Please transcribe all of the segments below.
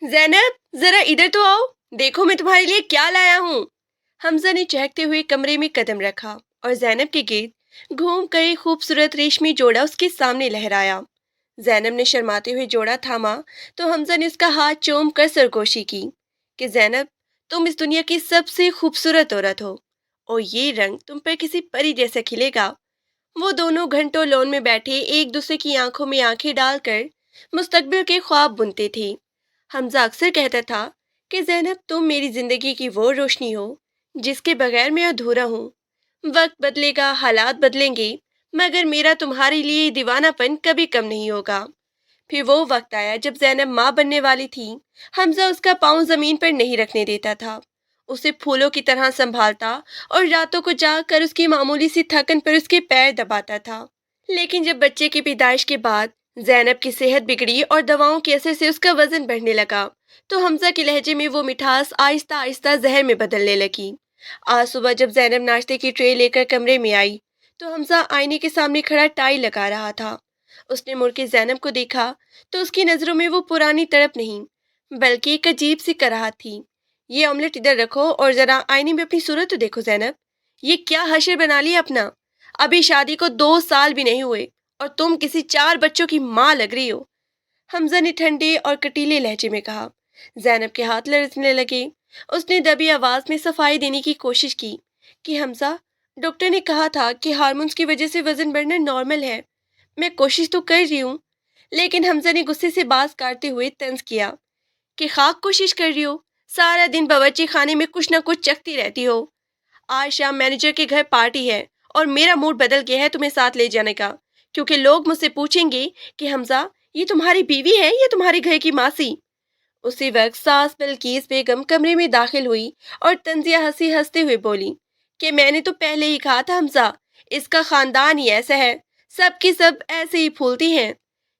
ज़ैनब, ज़रा इधर तो आओ। देखो मैं तुम्हारे लिए क्या लाया हूँ। हमज़ा ने चहकते हुए कमरे में कदम रखा और ज़ैनब के गिर्द घूम कर एक खूबसूरत रेशमी जोड़ा उसके सामने लहराया। ज़ैनब ने शर्माते हुए जोड़ा थामा तो हमज़ा ने उसका हाथ चूम कर सरगोशी की कि ज़ैनब, तुम इस दुनिया की सबसे खूबसूरत औरत हो और ये रंग तुम पर किसी परी जैसा खिलेगा। वो दोनों घंटों लॉन में बैठे एक दूसरे की आंखों में आंखें डालकर मुस्तकबिल के ख्वाब बुनते थे। हमजा अक्सर कहता था कि ज़ैनब, तुम मेरी जिंदगी की वो रोशनी हो जिसके बगैर मैं अधूरा हूँ। वक्त बदलेगा, हालात बदलेंगे, मगर मेरा तुम्हारे लिए दीवानापन कभी कम नहीं होगा। फिर वो वक्त आया जब ज़ैनब माँ बनने वाली थी। हमजा उसका पाँव जमीन पर नहीं रखने देता था, उसे फूलों की तरह संभालता और रातों को जाग कर उसकी मामूली सी थकन पर उसके पैर दबाता था। लेकिन जब बच्चे की पैदाइश के बाद ज़ैनब की सेहत बिगड़ी और दवाओं के असर से उसका वजन बढ़ने लगा, तो हमजा के लहजे में वो मिठास आहिस्ता आहिस्ता जहर में बदलने लगी। आज सुबह जब ज़ैनब नाश्ते की ट्रे लेकर कमरे में आई, तो हमजा आईने के सामने खड़ा टाई लगा रहा था। उसने मुड़ के ज़ैनब को देखा तो उसकी नज़रों में वो पुरानी तड़प नहीं, बल्कि एक अजीब सी कराहत थी। ये ऑमलेट इधर रखो और ज़रा आईने में अपनी सूरत तो देखो ज़ैनब, ये क्या हशर बना लिया अपना। अभी शादी को 2 साल भी नहीं हुए और तुम किसी 4 बच्चों की माँ लग रही हो। हमजा ने ठंडे और कटीले लहजे में कहा। ज़ैनब के हाथ लरसने लगे। उसने दबी आवाज में सफाई देने की कोशिश की कि हमजा, डॉक्टर ने कहा था कि हार्मोन्स की वजह से वजन बढ़ना नॉर्मल है। मैं कोशिश तो कर रही हूँ। लेकिन हमजा ने गुस्से से बात काटते हुए तंज किया कि खाक कोशिश कर रही हो, सारा दिन बावर्ची खाने में कुछ ना कुछ चखती रहती हो। आज शाम मैनेजर के घर पार्टी है और मेरा मूड बदल गया है तुम्हें साथ ले जाने का, क्योंकि लोग मुझसे पूछेंगे कि हमजा, ये तुम्हारी बीवी है या तुम्हारे घर की मासी। उसी वक्त सास बिल्किस बेगम कमरे में दाखिल हुई और तंजिया हंसी हंसते हुए बोली कि मैंने तो पहले ही कहा था हमजा, इसका खानदान ही ऐसा है, सबकी सब ऐसे ही फूलती हैं।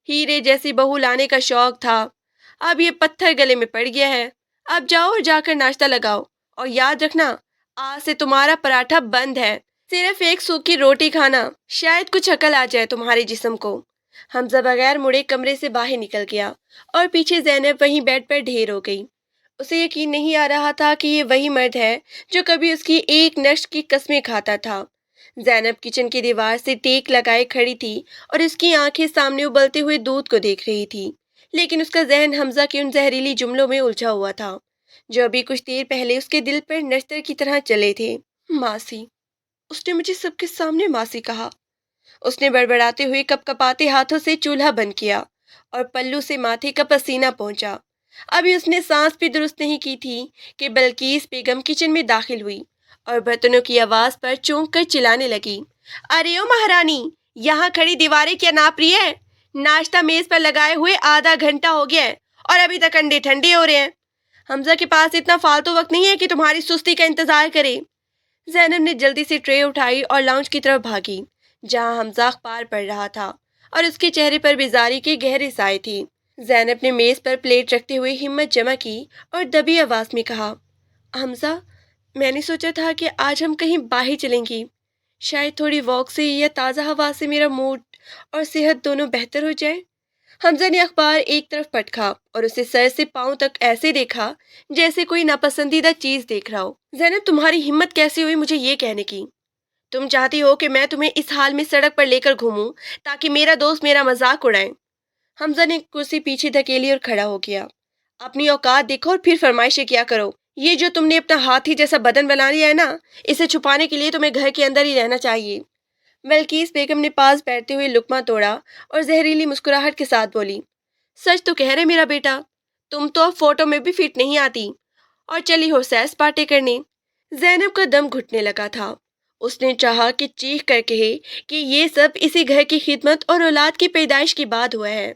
हीरे जैसी बहू लाने का शौक था, अब ये पत्थर गले में पड़ गया है। अब जाओ और जाकर नाश्ता लगाओ और याद रखना, आज से तुम्हारा पराठा बंद है। सिर्फ एक सूखी रोटी खाना, शायद कुछ अकल आ जाए तुम्हारे जिस्म को। हमजा बगैर मुड़े कमरे से बाहर निकल गया और पीछे ज़ैनब वहीं बेड पर ढेर हो गई। उसे यकीन नहीं आ रहा था कि ये वही मर्द है जो कभी उसकी एक नश्क की कस्में खाता था। ज़ैनब किचन की दीवार से टेक लगाए खड़ी थी और उसकी आंखें सामने उबलते हुए दूध को देख रही थी। लेकिन उसका जहन हमजा के उन जहरीली जुमलों में उलझा हुआ था जो अभी कुछ देर पहले उसके दिल पर नश्तर की तरह चले थे। मासी, उसने मुझे सबके सामने मासी कहा। उसने बड़बड़ाते हुए कपकपाते हाथों से चूल्हा बंद किया और पल्लू से माथे का पसीना पहुंचा। अभी उसने सांस भी दुरुस्त नहीं की थी कि बल्कीस बेगम किचन में दाखिल हुई और बर्तनों की आवाज पर चौंक कर चिल्लाने लगी। अरे ओ महारानी, यहाँ खड़ी दीवारें क्या नाप रही है? नाश्ता मेज पर लगाए हुए आधा घंटा हो गया है और अभी तक अंडे ठंडे हो रहे हैं। हमजा के पास इतना फालतू वक्त नहीं है कि तुम्हारी सुस्ती का इंतजार करे। ज़ैनब ने जल्दी से ट्रे उठाई और लाउंज की तरफ भागी, जहां हमजा अखबार पढ़ रहा था और उसके चेहरे पर बेजारी के गहरे साए थे। ज़ैनब ने मेज पर प्लेट रखते हुए हिम्मत जमा की और दबी आवाज में कहा, हमजा, मैंने सोचा था कि आज हम कहीं बाहर चलेंगी। शायद थोड़ी वॉक से या ताज़ा हवा से मेरा मूड और सेहत दोनों बेहतर हो जाए। हमजा ने अखबार एक तरफ पटका और उसे सर से पांव तक ऐसे देखा जैसे कोई नापसंदीदा चीज देख रहा हो। ज़ैनब, तुम्हारी हिम्मत कैसे हुई मुझे ये कहने की? तुम चाहती हो कि मैं तुम्हें इस हाल में सड़क पर लेकर घूमूं ताकि मेरा दोस्त मेरा मजाक उड़ाए? हमजा ने कुर्सी पीछे धकेली और खड़ा हो गया। अपनी औकात देखो और फिर फरमाइशें किया करो। ये जो तुमने अपना हाथी जैसा बदन बना लिया है ना, इसे छुपाने के लिए तुम्हें घर के अंदर ही रहना चाहिए। बल्कीस बेगम ने पास बैठते हुए लुकमा तोड़ा और जहरीली मुस्कुराहट के साथ बोली, सच तो कह रहे मेरा बेटा, तुम तो अब फोटो में भी फिट नहीं आती और चली हो सैर सपाटे करने। ज़ैनब का दम घुटने लगा था। उसने चाहा कि चीख कर कहे कि ये सब इसी घर की खिदमत और औलाद की पैदाइश के बाद हुआ है,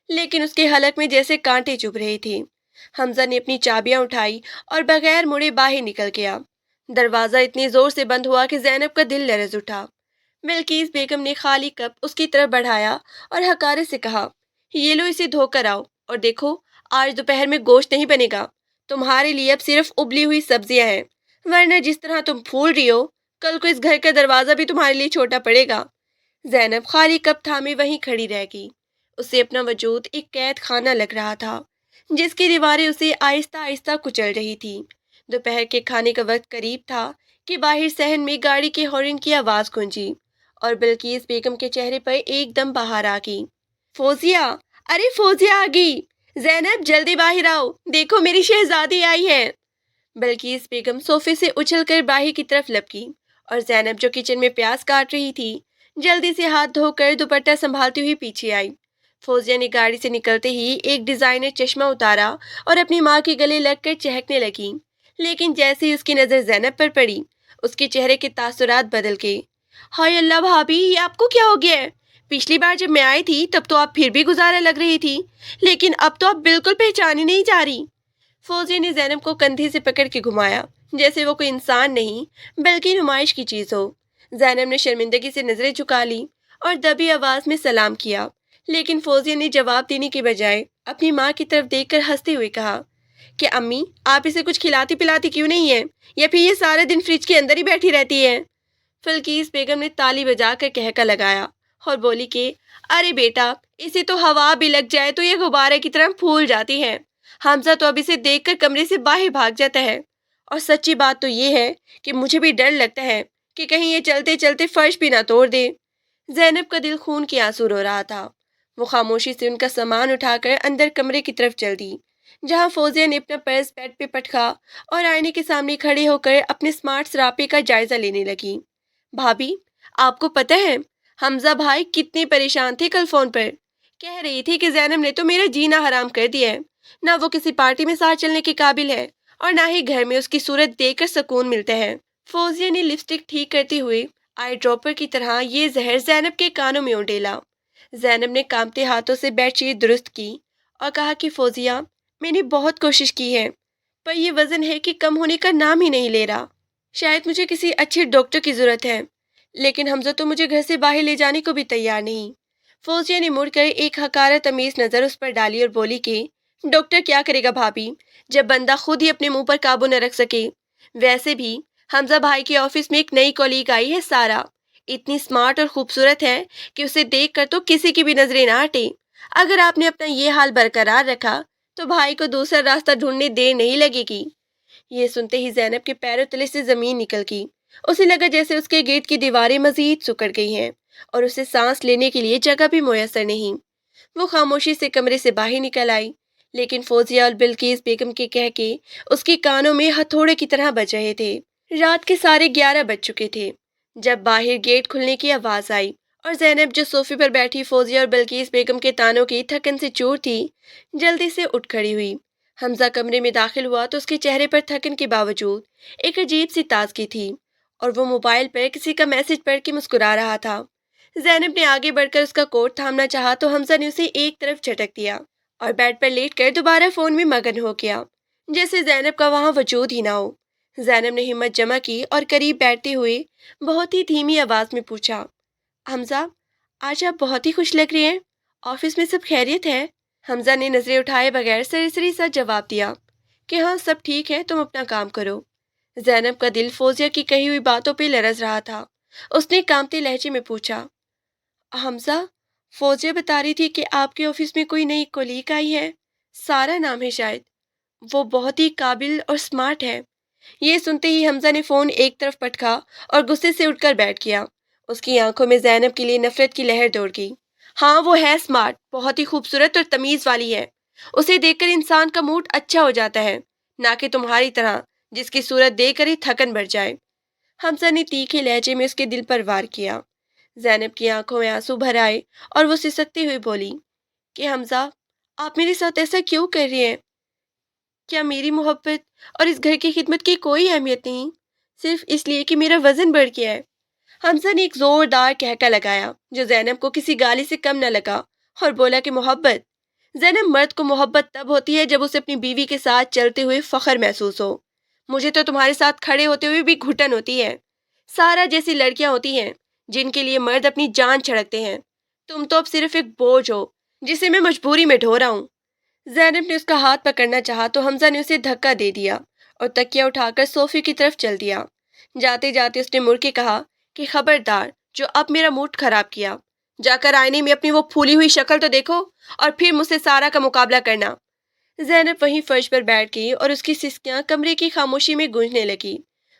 लेकिन उसके हलक में जैसे कांटे चुभ रहे थे। हमजा ने अपनी चाबियां उठाई और बगैर मुड़े बाहर निकल गया। दरवाजा इतनी जोर से बंद हुआ कि ज़ैनब का दिल लरज उठा। बिल्किस बेगम ने खाली कप उसकी तरफ बढ़ाया और हकारे से कहा, ये लो, इसे धोकर आओ और देखो, आज दोपहर में गोश्त नहीं बनेगा। तुम्हारे लिए अब सिर्फ उबली हुई सब्जियां हैं, वरना जिस तरह तुम फूल रही हो, कल को इस घर का दरवाजा भी तुम्हारे लिए छोटा पड़ेगा। ज़ैनब खाली कप थामे वहीं खड़ी रह गई। उसे अपना वजूद एक कैद खाना लग रहा था, जिसकी दीवारें उसे आहिस्ता आहिस्ता कुचल रही थी। दोपहर के खाने का वक्त करीब था कि बाहर सहन में गाड़ी के हॉर्न की आवाज गूंजी और बिल्किस बेगम के चेहरे पर एकदम बाहर आ गई। फोजिया, अरे फोजिया आ गई। जैनब जल्दी बाहर आओ, देखो मेरी शहजादी आई है। बिल्किस बेगम सोफे से उछलकर बाहर की तरफ लपकी और जैनब जो किचन में प्याज काट रही थी जल्दी से हाथ धोकर दुपट्टा संभालती हुई पीछे आई। फौजिया ने गाड़ी से निकलते ही एक डिजाइनर चश्मा उतारा और अपनी माँ के गले लगकर चहकने लगी। लेकिन जैसे ही उसकी नजर जैनब पर पड़ी उसके चेहरे के तासुरात बदल गए। हाय अल्लाह भाभी, ये आपको क्या हो गया है? पिछली बार जब मैं आई थी तब तो आप फिर भी गुजारा लग रही थी, लेकिन अब तो आप बिल्कुल पहचानी नहीं जा रही। फौजी ने जैनब को कंधे से पकड़ के घुमाया जैसे वो कोई इंसान नहीं बल्कि नुमाइश की चीज हो। जैनब ने शर्मिंदगी से नजरें झुका ली और दबी आवाज में सलाम किया, लेकिन फौजिया ने जवाब देने के बजाय अपनी माँ की तरफ देखकर हंसते हुए कहा कि अम्मी, आप इसे कुछ खिलाती पिलाती क्यों नहीं है, या फिर ये सारे दिन फ्रिज के अंदर ही बैठी रहती है। फिल्कीस बेगम ने ताली बजाकर कहका लगाया और बोली कि अरे बेटा, इसे तो हवा भी लग जाए तो ये गुब्बारे की तरह फूल जाती है। हमजा तो अब इसे देखकर कमरे से बाहर भाग जाता है। और सच्ची बात तो ये है कि मुझे भी डर लगता है कि कहीं ये चलते चलते फर्श भी ना तोड़ दे। जैनब का दिल खून के आंसू रो रहा था। वो खामोशी से उनका सामान उठाकर अंदर कमरे की तरफ चल दी, जहां फौजिया ने अपना पर्स बेड पे पटका और आईने के सामने खड़े होकर अपने स्मार्ट सरापे का जायजा लेने लगी। भाभी, आपको पता है हमजा भाई कितने परेशान थे कल फोन पर। कह रही थी कि जैनब ने तो मेरा जीना हराम कर दिया है। ना वो किसी पार्टी में साथ चलने के काबिल है और ना ही घर में उसकी सूरत देखकर सुकून मिलता है। फौजिया ने लिपस्टिक ठीक करते हुए आई ड्रॉपर की तरह ये जहर जैनब के कानों में उंडेला। जैनब ने कांपते हाथों से बेडशीट दुरुस्त की और कहा कि फौजिया, मैंने बहुत कोशिश की है, पर यह वजन है कि कम होने का नाम ही नहीं ले रहा। शायद मुझे किसी अच्छे डॉक्टर की जरूरत है, लेकिन हमजा तो मुझे घर से बाहर ले जाने को भी तैयार नहीं। फौजिया ने मुड़कर एक हकारत तमीज नजर उस पर डाली और बोली कि डॉक्टर क्या करेगा भाभी, जब बंदा खुद ही अपने मुंह पर काबू न रख सके। वैसे भी हमजा भाई के ऑफिस में एक नई कॉलीग आई है, सारा। इतनी स्मार्ट और खूबसूरत है कि उसे देखकर तो किसी की भी नजरें ना हटे। अगर आपने अपना ये हाल बरकरार रखा तो भाई को दूसरा रास्ता ढूंढने देर नहीं लगेगी। ये सुनते ही जैनब के पैरों तले से जमीन निकल गई। उसे लगा जैसे उसके गेट की दीवारें मजीद सिकुड़ गई हैं और उसे सांस लेने के लिए जगह भी मुयसर नहीं। वो खामोशी से कमरे से बाहर निकल आई, लेकिन फौजिया और बिल्किस बेगम के कह के उसके कानों में हथौड़े की तरह बज रहे थे। रात के 11:30 बज चुके थे जब बाहर गेट खुलने की आवाज आई और जैनब जो सोफे पर बैठी फौजिया और बिल्किस बेगम के तानों की थकन से चूर थी, जल्दी से उठ खड़ी हुई। हमजा कमरे में दाखिल हुआ तो उसके चेहरे पर थकन के बावजूद एक अजीब सी ताजगी थी और वो मोबाइल पर किसी का मैसेज पढ़ के मुस्कुरा रहा था। जैनब ने आगे बढ़कर उसका कोट थामना चाहा तो हमजा ने उसे एक तरफ झटक दिया और बेड पर लेटकर दोबारा फोन में मगन हो गया, जैसे जैनब का वहां वजूद ही ना हो। जैनब ने हिम्मत जमा की और करीब बैठते हुए बहुत ही धीमी आवाज में पूछा, हमजा, आज आप बहुत ही खुश लग रही हैं। ऑफिस में सब खैरियत है? हमजा ने नजरें उठाए बगैर सरसरी सा जवाब दिया कि हाँ, सब ठीक है, तुम अपना काम करो। जैनब का दिल फौजिया की कही हुई बातों पे लरज रहा था। उसने कांपते लहजे में पूछा, हमजा, फौजिया बता रही थी कि आपके ऑफिस में कोई नई कोलीग आई है, सारा नाम है शायद। वो बहुत ही काबिल और स्मार्ट है। ये सुनते ही हमजा ने फोन एक तरफ पटका और गुस्से से उठकर बैठ गया। उसकी आंखों में जैनब के लिए नफरत की लहर दौड़ गई। हाँ, वो है स्मार्ट, बहुत ही खूबसूरत और तमीज वाली है। उसे देखकर इंसान का मूड अच्छा हो जाता है, ना कि तुम्हारी तरह जिसकी सूरत देखकर ही थकन बढ़ जाए। हमजा ने तीखे लहजे में उसके दिल पर वार किया। जैनब की आंखों में आंसू भर आए और वो सिसकती हुई बोली कि हमजा, आप मेरे साथ ऐसा क्यों कर रही हैं? क्या मेरी मोहब्बत और इस घर की खिदमत की कोई अहमियत नहीं, सिर्फ इसलिए कि मेरा वजन बढ़ गया है? हमजा ने एक जोरदार कहका लगाया जो जैनब को किसी गाली से कम न लगा और बोला कि मोहब्बत, जैनब, मर्द को मोहब्बत तब होती है जब उसे अपनी बीवी के साथ चलते हुए फख्र महसूस हो। मुझे तो तुम्हारे साथ खड़े होते हुए भी घुटन होती है। सारा जैसी लड़कियां होती हैं जिनके लिए मर्द अपनी जान छिड़कते हैं। तुम तो अब सिर्फ एक बोझ हो जिसे मैं मजबूरी में ढो रहा हूँ। जैनब ने उसका हाथ पकड़ना चाहा तो हमजा ने उसे धक्का दे दिया और तकिया उठाकर सोफे की तरफ चल दिया। जाते जाते उसने मुड़ के कहा कि खबरदार, जो अब मेरा मूड खराब किया, जाकर आईने में अपनी वो फूली हुई शक्ल तो देखो और फिर मुझसे सारा का मुकाबला करना। زینب وہیں فرش پر بیٹھ گئی اور اس کی سسکیاں کمرے کی خاموشی میں گونجنے لگی۔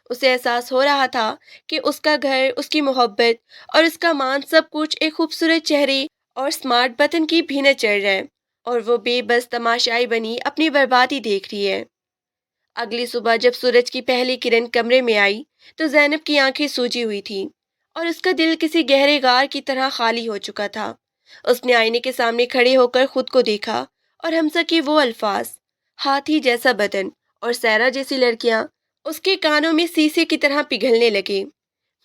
اسے احساس ہو رہا تھا کہ اس کا گھر، اس کی محبت اور اس کا مان سب کچھ ایک خوبصورت چہرے اور سمارٹ بطن کی بھینٹ چڑھ رہا ہے، اور وہ بے بس تماشائی بنی اپنی بربادی دیکھ رہی ہے۔ اگلی صبح جب سورج کی پہلی کرن کمرے میں آئی تو زینب کی آنکھیں سوجی ہوئی تھیں اور اس کا دل کسی گہرے غار کی طرح خالی ہو چکا تھا۔ اس نے آئینے کے سامنے کھڑے ہو کر خود کو دیکھا، اور حمزہ کے وہ الفاظ، ہاتھی جیسا بدن اور سیرا جیسی لڑکیاں، اس کے کانوں میں سیسے کی طرح پگھلنے لگے۔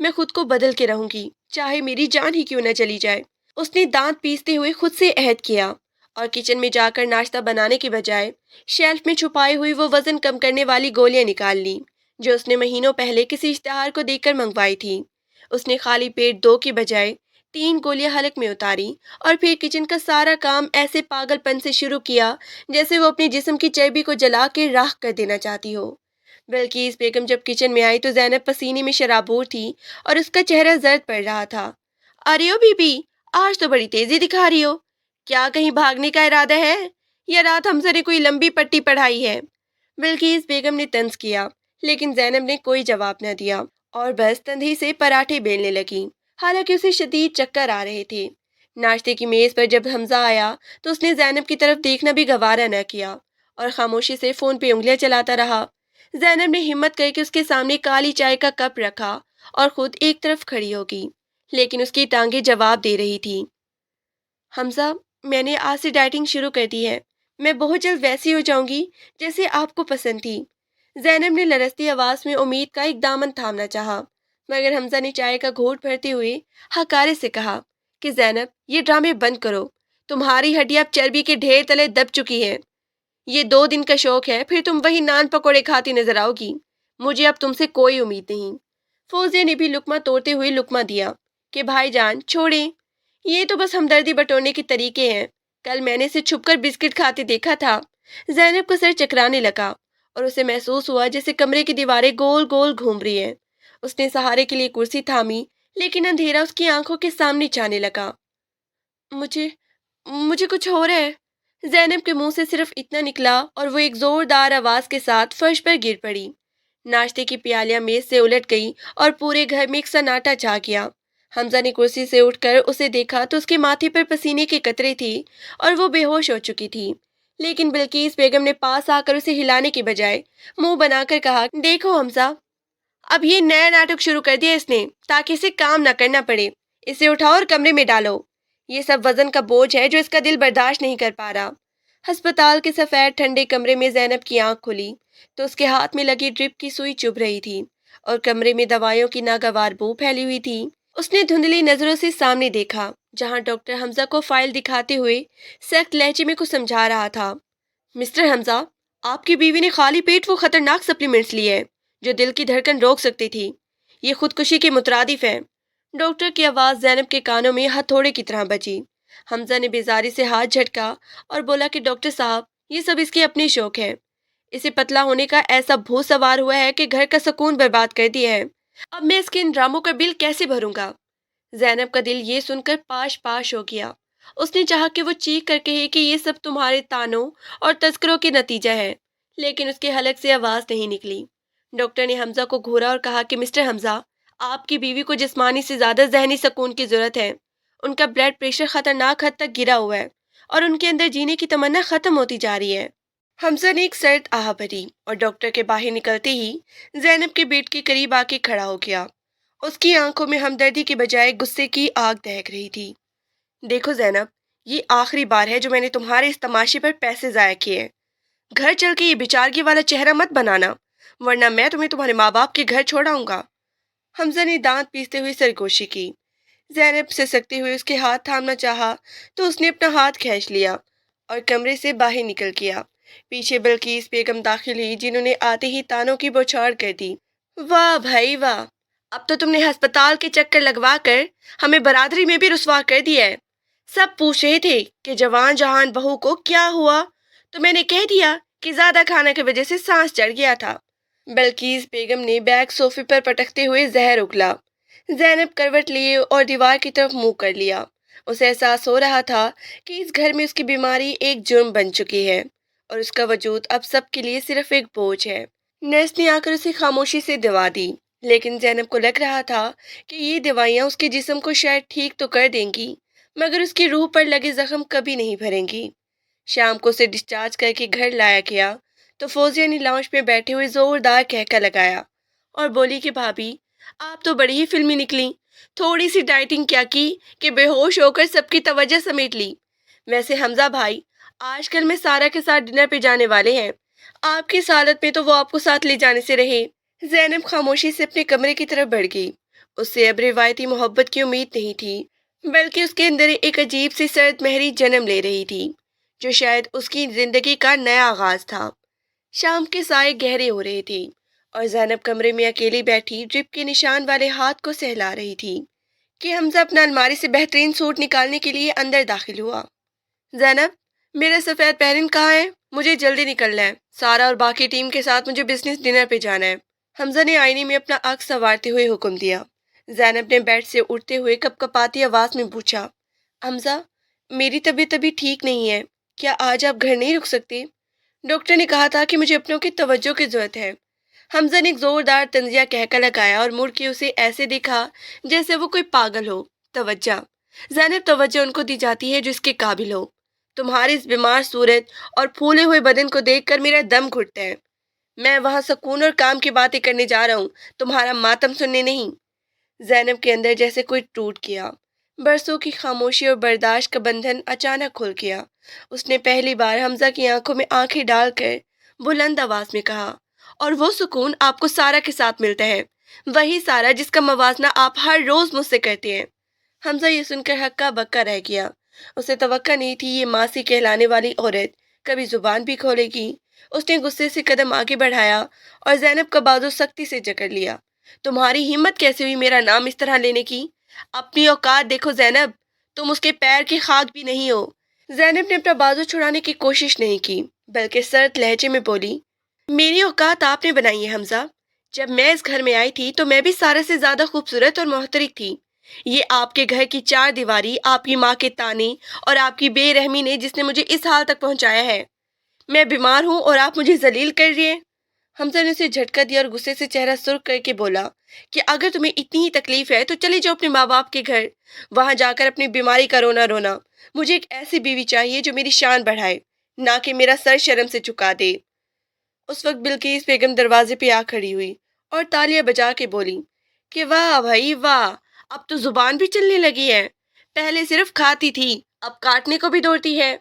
میں خود کو بدل کے رہوں گی، چاہے میری جان ہی کیوں نہ چلی جائے، اس نے دانت پیستے ہوئے خود سے عہد کیا، اور کچن میں جا کر ناشتہ بنانے کے بجائے شیلف میں چھپائی ہوئی وہ وزن کم کرنے والی گولیاں نکال لیں جو اس نے مہینوں پہلے کسی اشتہار کو دیکھ کر منگوائی تھی۔ اس نے خالی پیٹ 2 کی بجائے 3 گولیاں حلق میں اتاری، اور پھر کچن کا سارا کام ایسے پاگل پن سے شروع کیا جیسے وہ اپنے جسم کی چربی کو جلا کے راکھ کر دینا چاہتی ہو۔ بلکیس بیگم جب کچن میں آئی تو زینب پسینے میں شرابور تھی اور اس کا چہرہ زرد پڑ رہا تھا۔ ارے او بی بی، آج تو بڑی تیزی دکھا رہی ہو، کیا کہیں بھاگنے کا ارادہ ہے یا رات حمزہ نے کوئی لمبی پٹی پڑھائی ہے؟ بلکیس بیگم نے طنز کیا، لیکن زینب نے کوئی جواب نہ دیا اور بس تندھی سے پراٹھے بیلنے لگی، حالانکہ اسے شدید چکر آ رہے تھے۔ ناشتے کی میز پر جب حمزہ آیا تو اس نے زینب کی طرف دیکھنا بھی گوارا نہ کیا اور خاموشی سے فون پہ انگلیاں چلاتا رہا۔ زینب نے ہمت کر کے اس کے سامنے کالی چائے کا کپ رکھا اور خود ایک طرف کھڑی ہو گئی، لیکن اس کی ٹانگیں جواب دے رہی تھی۔ حمزہ، میں نے آج سے ڈائٹنگ شروع کر دی ہے، میں بہت جلد ویسی ہو جاؤں گی جیسے آپ کو پسند تھی۔ زینب نے لرزتی آواز میں امید کا ایک دامن تھامنا چاہا، مگر حمزہ نے چائے کا گھونٹ بھرتے ہوئے ہکارے سے کہا کہ زینب، یہ ڈرامے بند کرو، تمہاری ہڈیاں اب چربی کے ڈھیر تلے دب چکی ہیں۔ یہ 2 دن کا شوق ہے، پھر تم وہی نان پکوڑے کھاتی نظر آؤ گی۔ مجھے اب تم سے کوئی امید نہیں۔ فوزیہ نے بھی لقمہ توڑتے ہوئے لقمہ دیا کہ بھائی جان چھوڑیں، یہ تو بس ہمدردی بٹورنے کے طریقے ہیں، کل میں نے اسے چھپ کر بسکٹ کھاتے دیکھا تھا۔ زینب کا سر چکرانے لگا اور اسے محسوس ہوا جیسے کمرے کی دیواریں گول گول گھوم رہی ہیں۔ اس نے سہارے کے لیے کرسی تھامی، لیکن اندھیرا اس کی آنکھوں کے سامنے چھانے لگا۔ مجھے مجھے کچھ ہو رہا ہے۔ زینب کے منہ سے صرف اتنا نکلا اور وہ ایک زوردار آواز کے ساتھ فرش پر گر پڑی۔ ناشتے کی پیالیاں میز سے الٹ گئی اور پورے گھر میں ایک سناٹا چھا گیا۔ حمزہ نے کرسی سے اٹھ کر اسے دیکھا تو اس کے ماتھے پر پسینے کے قطرے تھی اور وہ بے ہوش ہو چکی تھی، لیکن بلکیس بیگم نے پاس آ کر اسے ہلانے کے بجائے منہ بنا کر کہا، دیکھو حمزہ، اب یہ نیا ناٹک شروع کر دیا اس نے تاکہ اسے کام نہ کرنا پڑے۔ اسے اٹھاؤ اور کمرے میں ڈالو، یہ سب وزن کا بوجھ ہے جو اس کا دل برداشت نہیں کر پا رہا۔ ہسپتال کے سفید ٹھنڈے کمرے میں زینب کی آنکھ کھلی تو اس کے ہاتھ میں لگی ڈرپ کی سوئی چبھ رہی تھی اور کمرے میں دوائیوں کی ناگوار بو پھیلی ہوئی تھی۔ اس نے دھندلی نظروں سے سامنے دیکھا جہاں ڈاکٹر حمزہ کو فائل دکھاتے ہوئے سخت لہجے میں کچھ سمجھا رہا تھا۔ مسٹر حمزہ، آپ کی بیوی نے خالی پیٹ وہ خطرناک سپلیمنٹس لیے ہیں جو دل کی دھڑکن روک سکتی تھی، یہ خودکشی کے مترادف ہے۔ ڈاکٹر کی آواز زینب کے کانوں میں ہتھوڑے کی طرح بجی۔ حمزہ نے بیزاری سے ہاتھ جھٹکا اور بولا کہ ڈاکٹر صاحب، یہ سب اس کے اپنے شوق ہے، اسے پتلا ہونے کا ایسا بھوت سوار ہوا ہے کہ گھر کا سکون برباد کر دیا ہے، اب میں اس کے ان ڈراموں کا بل کیسے بھروں گا؟ زینب کا دل یہ سن کر پاش پاش ہو گیا۔ اس نے چاہا کہ وہ چیخ کر کہے کہ یہ سب تمہارے تانوں اور تذکروں کے نتیجہ ہے، لیکن اس کے حلق سے آواز نہیں نکلی۔ ڈاکٹر نے حمزہ کو گھورا اور کہا کہ مسٹر حمزہ، آپ کی بیوی کو جسمانی سے زیادہ ذہنی سکون کی ضرورت ہے۔ ان کا بلڈ پریشر خطرناک حد تک گرا ہوا ہے اور ان کے اندر جینے کی تمنا ختم ہوتی جا رہی ہے۔ حمزہ نے ایک سرد آہ بھری اور ڈاکٹر کے باہر نکلتے ہی زینب کے بیٹ کے قریب آ کے کھڑا ہو گیا۔ اس کی آنکھوں میں ہمدردی کے بجائے غصے کی آگ دہک رہی تھی۔ دیکھو زینب، یہ آخری بار ہے جو میں نے تمہارے اس تماشے پر پیسے ضائع کیے۔ گھر چل کے یہ بیچارگی والا چہرہ مت بنانا، ورنہ میں تمہیں تمہارے ماں باپ کے گھر چھوڑاؤں گا۔ حمزہ نے دانت پیستے ہوئے سرگوشی کی۔ زینب سسکتے ہوئے اس کے ہاتھ تھامنا چاہا تو اس نے اپنا ہاتھ کھینچ لیا اور کمرے سے باہر نکل گیا۔ پیچھے بلکیس بیگم داخل ہوئی جنہوں نے آتے ہی تانوں کی بوچھاڑ کر دی۔ واہ بھائی واہ، اب تو تم نے ہسپتال کے چکر لگوا کر ہمیں برادری میں بھی رسوا کر دیا ہے۔ سب پوچھ رہے تھے کہ جوان جہان بہو کو کیا ہوا، تو میں نے کہہ دیا کہ زیادہ کھانے کی وجہ سے سانس چڑھ گیا تھا۔ بلکیس بیگم نے بیگ صوفے پر پٹکتے ہوئے زہر اگلا۔ زینب کروٹ لیے اور دیوار کی طرف منہ کر لیا۔ اسے احساس ہو رہا تھا کہ اس گھر میں اس کی بیماری ایک جرم بن چکی ہے और उसका वजूद अब सबके लिए सिर्फ एक बोझ है। नर्स ने आकर उसे खामोशी से दवा दी, लेकिन ज़ैनब को लग रहा था कि ये दवाइयाँ उसके जिस्म को शायद ठीक तो कर देंगी, मगर उसकी रूह पर लगे जख्म कभी नहीं भरेंगी। शाम को उसे डिस्चार्ज करके घर लाया गया तो फौजिया ने लाउंज में बैठे हुए जोरदार कहका लगाया और बोली कि भाभी, आप तो बड़ी ही फिल्मी निकली। थोड़ी सी डाइटिंग क्या की कि बेहोश होकर सबकी तवज्जो समेट ली। वैसे हमजा भाई, आजकल में सारा के साथ डिनर पे जाने वाले हैं। आपकी इस हालत में तो वो आपको साथ ले जाने से रहे। ज़ैनब खामोशी से अपने कमरे की तरफ बढ़ गई। उससे अब रिवायती मोहब्बत की उम्मीद नहीं थी, बल्कि उसके अंदर एक अजीब सी सर्द महरी जन्म ले रही थी, जो शायद उसकी जिंदगी का नया आगाज था। शाम के साए गहरे हो रहे थे और ज़ैनब कमरे में अकेली बैठी ड्रिप के निशान वाले हाथ को सहला रही थी कि हमजा अपना अलमारी से बेहतरीन सूट निकालने के लिए अंदर दाखिल हुआ। ज़ैनब, मेरा सफ़ेद पेहरिन कहाँ है? मुझे जल्दी निकलना है। सारा और बाकी टीम के साथ मुझे बिजनेस डिनर पे जाना है। हमजा ने आईने में अपना अक्स संवारते हुए हुक्म दिया। ज़ैनब ने बेड से उठते हुए कपकपाती आवाज़ में पूछा, हमजा, मेरी तबीयत अभी ठीक नहीं है, क्या आज आप घर नहीं रुक सकते? डॉक्टर ने कहा था कि मुझे अपनों की तवज्जो की ज़रूरत है। हमजा ने एक ज़ोरदार तंजिया कहकर लगाया और मुड़ के उसे ऐसे देखा जैसे वो कोई पागल हो। तवज्जो? ज़ैनब, तवज्जो उनको दी जाती है जो इसके काबिल हो। तुम्हारी इस बीमार सूरत और फूले हुए बदन को देखकर मेरा दम घुटता है। मैं वहां सुकून और काम की बातें करने जा रहा हूँ, तुम्हारा मातम सुनने नहीं। ज़ैनब के अंदर जैसे कोई टूट गया। बरसों की खामोशी और बर्दाश्त का बंधन अचानक खुल गया। उसने पहली बार हमजा की आंखों में आंखें डालकर बुलंद आवाज में कहा, और वो सुकून आपको सारा के साथ मिलता है, वही सारा जिसका मवाजना आप हर रोज मुझसे करते हैं। हमजा ये सुनकर हक्का बक्का रह गया। उसे तवक्का नहीं थी ये मासी कहलाने वाली औरत कभी जुबान भी खोलेगी। उसने गुस्से से कदम आगे बढ़ाया और ज़ैनब का बाजू सख्ती से जकड़ लिया। तुम्हारी हिम्मत कैसे हुई मेरा नाम इस तरह लेने की? अपनी औकात देखो ज़ैनब, तुम उसके पैर की खाक भी नहीं हो। ज़ैनब ने अपना बाजू छुड़ाने की कोशिश नहीं की, बल्कि सर्द लहजे में बोली, मेरी औकात आपने बनाई है हमजा। जब मैं इस घर में आई थी तो मैं भी सारा से ज्यादा खूबसूरत और मोहतरक थी। ये आपके घर की चार दीवारी, आपकी माँ के ताने और आपकी बेरहमी ने जिसने मुझे इस हाल तक पहुंचाया है। मैं बीमार हूँ और आप मुझे जलील कर रही हैं। हमजा ने उसे झटका दिया और गुस्से से चेहरा सुर्ख करके बोला कि अगर तुम्हें इतनी ही तकलीफ है तो चली जाओ अपने माँ बाप के घर, वहां जाकर अपनी बीमारी का रोना रोना। मुझे एक ऐसी बीवी चाहिए जो मेरी शान बढ़ाए, ना कि मेरा सर शर्म से झुका दे। उस वक्त बिल्किस बेगम दरवाजे पे आ खड़ी हुई और तालियां बजा के बोली कि वाह भाई वाह, अब तो जुबान भी चलने लगी है। पहले सिर्फ खाती थी, अब काटने को भी दौड़ती है।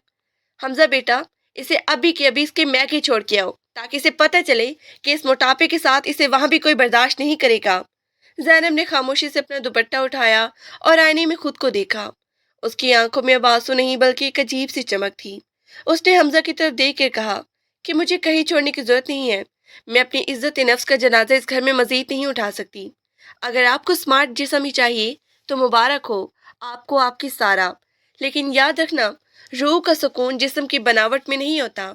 हमजा बेटा, इसे अभी के अभी इसके मैके छोड़ के आओ, ताकि इसे पता चले कि इस मोटापे के साथ इसे वहां भी कोई बर्दाश्त नहीं करेगा। ज़ैनब ने खामोशी से अपना दुपट्टा उठाया और आईने में खुद को देखा। उसकी आंखों में अब आंसू नहीं बल्कि एक अजीब सी चमक थी। उसने हमजा की तरफ देख कर कहा कि मुझे कहीं छोड़ने की जरूरत नहीं है। मैं अपनी इज्जत नफ्स का जनाजा इस घर में मजीद नहीं उठा सकती। अगर आपको स्मार्ट जिस्म ही चाहिए तो मुबारक हो आपको, आपकी सारा। लेकिन याद रखना, रूह का सुकून जिस्म की बनावट में नहीं होता।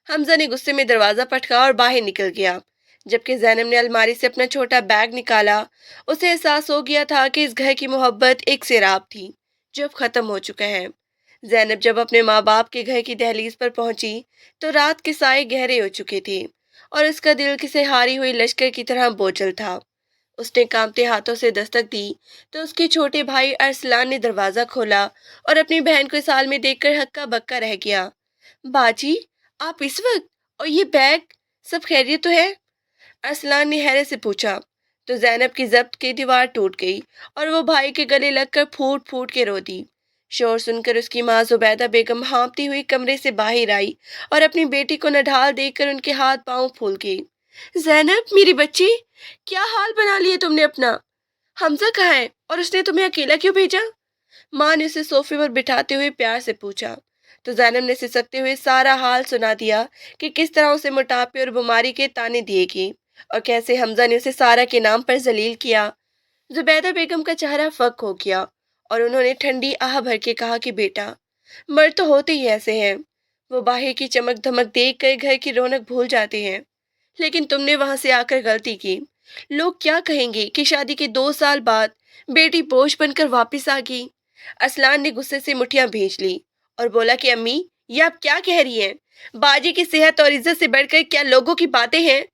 हमजा ने गुस्से में दरवाजा पटका और बाहर निकल गया, जबकि ज़ैनब ने अलमारी से अपना छोटा बैग निकाला। उसे एहसास हो गया था कि इस घर की मोहब्बत एक सिराब थी जो अब खत्म हो चुका है। ज़ैनब जब अपने माँ बाप के घर की दहलीज पर पहुंची तो रात के साए गहरे हो चुके थे और उसका दिल किसी हारी हुई लश्कर की तरह बोझल था। उसने कांपते हाथों से दस्तक दी तो उसके छोटे भाई अरसलान ने दरवाजा खोला और अपनी बहन को इस हाल में देखकर हक्का बक्का रह गया। बाजी, आप इस वक्त? और ये बैग, सब खैरियत तो है? अरसलान ने हैरत से पूछा तो ज़ैनब की जब्त की दीवार टूट गई और वो भाई के गले लगकर फूट फूट के रो दी। शोर सुनकर उसकी माँ जुबैदा बेगम हाँफती हुई कमरे से बाहर आई और अपनी बेटी को नढाल देखकर उनके हाथ पांव फूल गई। ज़ैनब मेरी बच्ची, क्या हाल बना लिया तुमने अपना? हमजा कहाँ है और उसने तुम्हें अकेला क्यों भेजा? माँ ने उसे सोफे पर बिठाते हुए प्यार से पूछा तो ज़ैनब ने सिसकते हुए सारा हाल सुना दिया कि किस तरह उसे मोटापे और बीमारी के ताने दिए गए और कैसे हमजा ने उसे सारा के नाम पर जलील किया। जुबैदा बेगम का चेहरा फक हो गया और उन्होंने ठंडी आह भर के कहा कि बेटा, मर्द तो होते ही ऐसे हैं। वो बाहर की चमक धमक देख कर घर की रौनक भूल जाते हैं, लेकिन तुमने वहां से आकर गलती की। लोग क्या कहेंगे कि शादी के 2 साल बाद बेटी बोझ बनकर वापस आ गई। असलान ने गुस्से से मुठ्ठियां भींच ली और बोला कि अम्मी, ये आप क्या कह रही हैं? बाजी की सेहत और इज्जत से बढ़कर क्या लोगों की बातें हैं।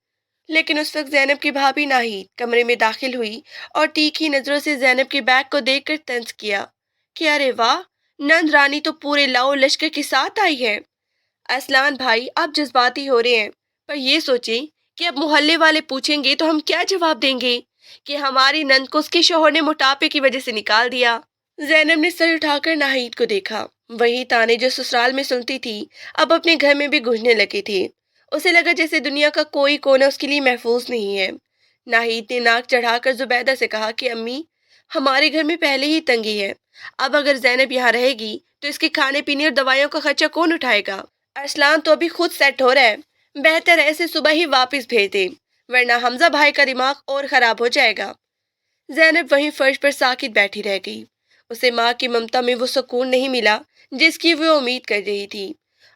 लेकिन उस वक्त जैनब की भाभी नाहिद कमरे में दाखिल हुई और तीखी नजरों से जैनब के बैग को देखकर तंज किया कि अरे वाह, नंद रानी तो पूरे लाओ लश्कर के साथ आई है। असलान भाई, आप जज्बाती हो रहे हैं, पर ये सोचें कि अब मोहल्ले वाले पूछेंगे तो हम क्या जवाब देंगे कि हमारी नंद को उसके शोहर ने मोटापे की वजह से निकाल दिया। जैनब ने सर उठाकर नाहिद को देखा। वही ताने जो ससुराल में सुनती थी अब अपने घर में भी गूंजने लगे थे। उसे लगा जैसे दुनिया का कोई कोना उसके लिए महफूज नहीं है। नाहिद ने नाक चढ़ाकर जुबैदा से कहा कि अम्मी, हमारे घर में पहले ही तंगी है। अब अगर जैनब यहाँ रहेगी तो इसके खाने पीने और दवाइयों का खर्चा कौन उठाएगा। अरसलान तो अभी खुद सेट हो रहा है, बेहतर है इसे सुबह ही वापस भेज दे, वरना हमजा भाई का दिमाग और खराब हो जाएगा। जैनब वहीं फर्श पर साकित बैठी रह गई। उसे माँ की ममता में वो सुकून नहीं मिला जिसकी वो उम्मीद कर रही थी,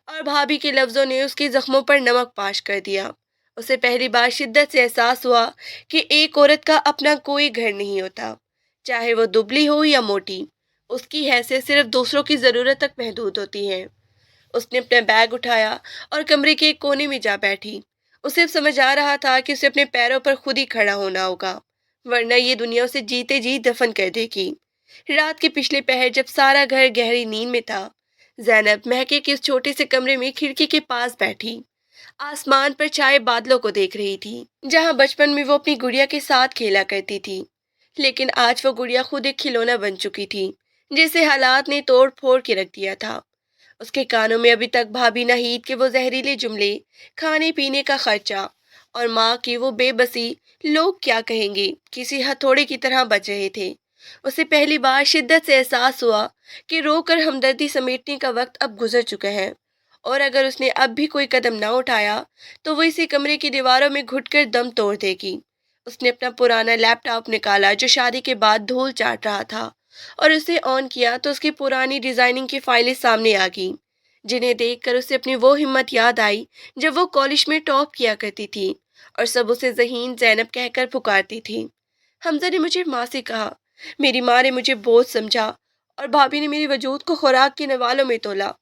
और भाभी के लफ्जों ने उसके जख्मों पर नमक पाश कर दिया। उसे पहली बार शिद्दत से एहसास हुआ कि एक औरत का अपना कोई घर नहीं होता, चाहे वो दुबली हो या मोटी। उसकी हैसियत सिर्फ दूसरों की ज़रूरत तक महदूद होती है। उसने अपना बैग उठाया और कमरे के एक कोने में जा बैठी। उसे अब समझ आ रहा था कि उसे अपने पैरों पर खुद ही खड़ा होना होगा, वरना ये दुनिया उसे जीते जी दफन कर देगी। रात के पिछले पहर जब सारा घर गहरी नींद में था, जैनब महके के उस छोटे से कमरे में खिड़की के पास बैठी आसमान पर छाए बादलों को देख रही थी, जहां बचपन में वो अपनी गुड़िया के साथ खेला करती थी। लेकिन आज वो गुड़िया खुद एक खिलौना बन चुकी थी, जिसे हालात ने तोड़ फोड़ के रख दिया था। उसके कानों में अभी तक भाभी नाहीद के वो जहरीले जुमले, खाने पीने का खर्चा और माँ की वो बेबसी, लोग क्या कहेंगे, किसी हथौड़े की तरह बज रहे थे। उसे पहली बार शिद्दत से एहसास हुआ कि रोकर हमदर्दी समेटने का वक्त अब गुजर चुका है, और अगर उसने अब भी कोई कदम ना उठाया तो वो इसी कमरे की दीवारों में घुटकर दम तोड़ देगी। उसने अपना पुराना लैपटॉप निकाला जो शादी के बाद धूल चाट रहा था, और उसे ऑन किया तो उसकी पुरानी डिजाइनिंग की फाइलें सामने आ गईं, जिन्हें देखकर उसे अपनी वो हिम्मत याद आई जब वो कॉलेज में टॉप किया करती थी और सब उसे ज़हीन ज़ैनब कहकर पुकारती थी। हमजा ने मुझे माँ से कहा, मेरी माँ ने मुझे बोझ समझा, और भाभी ने मेरे वजूद को खुराक के नवालों में तोला।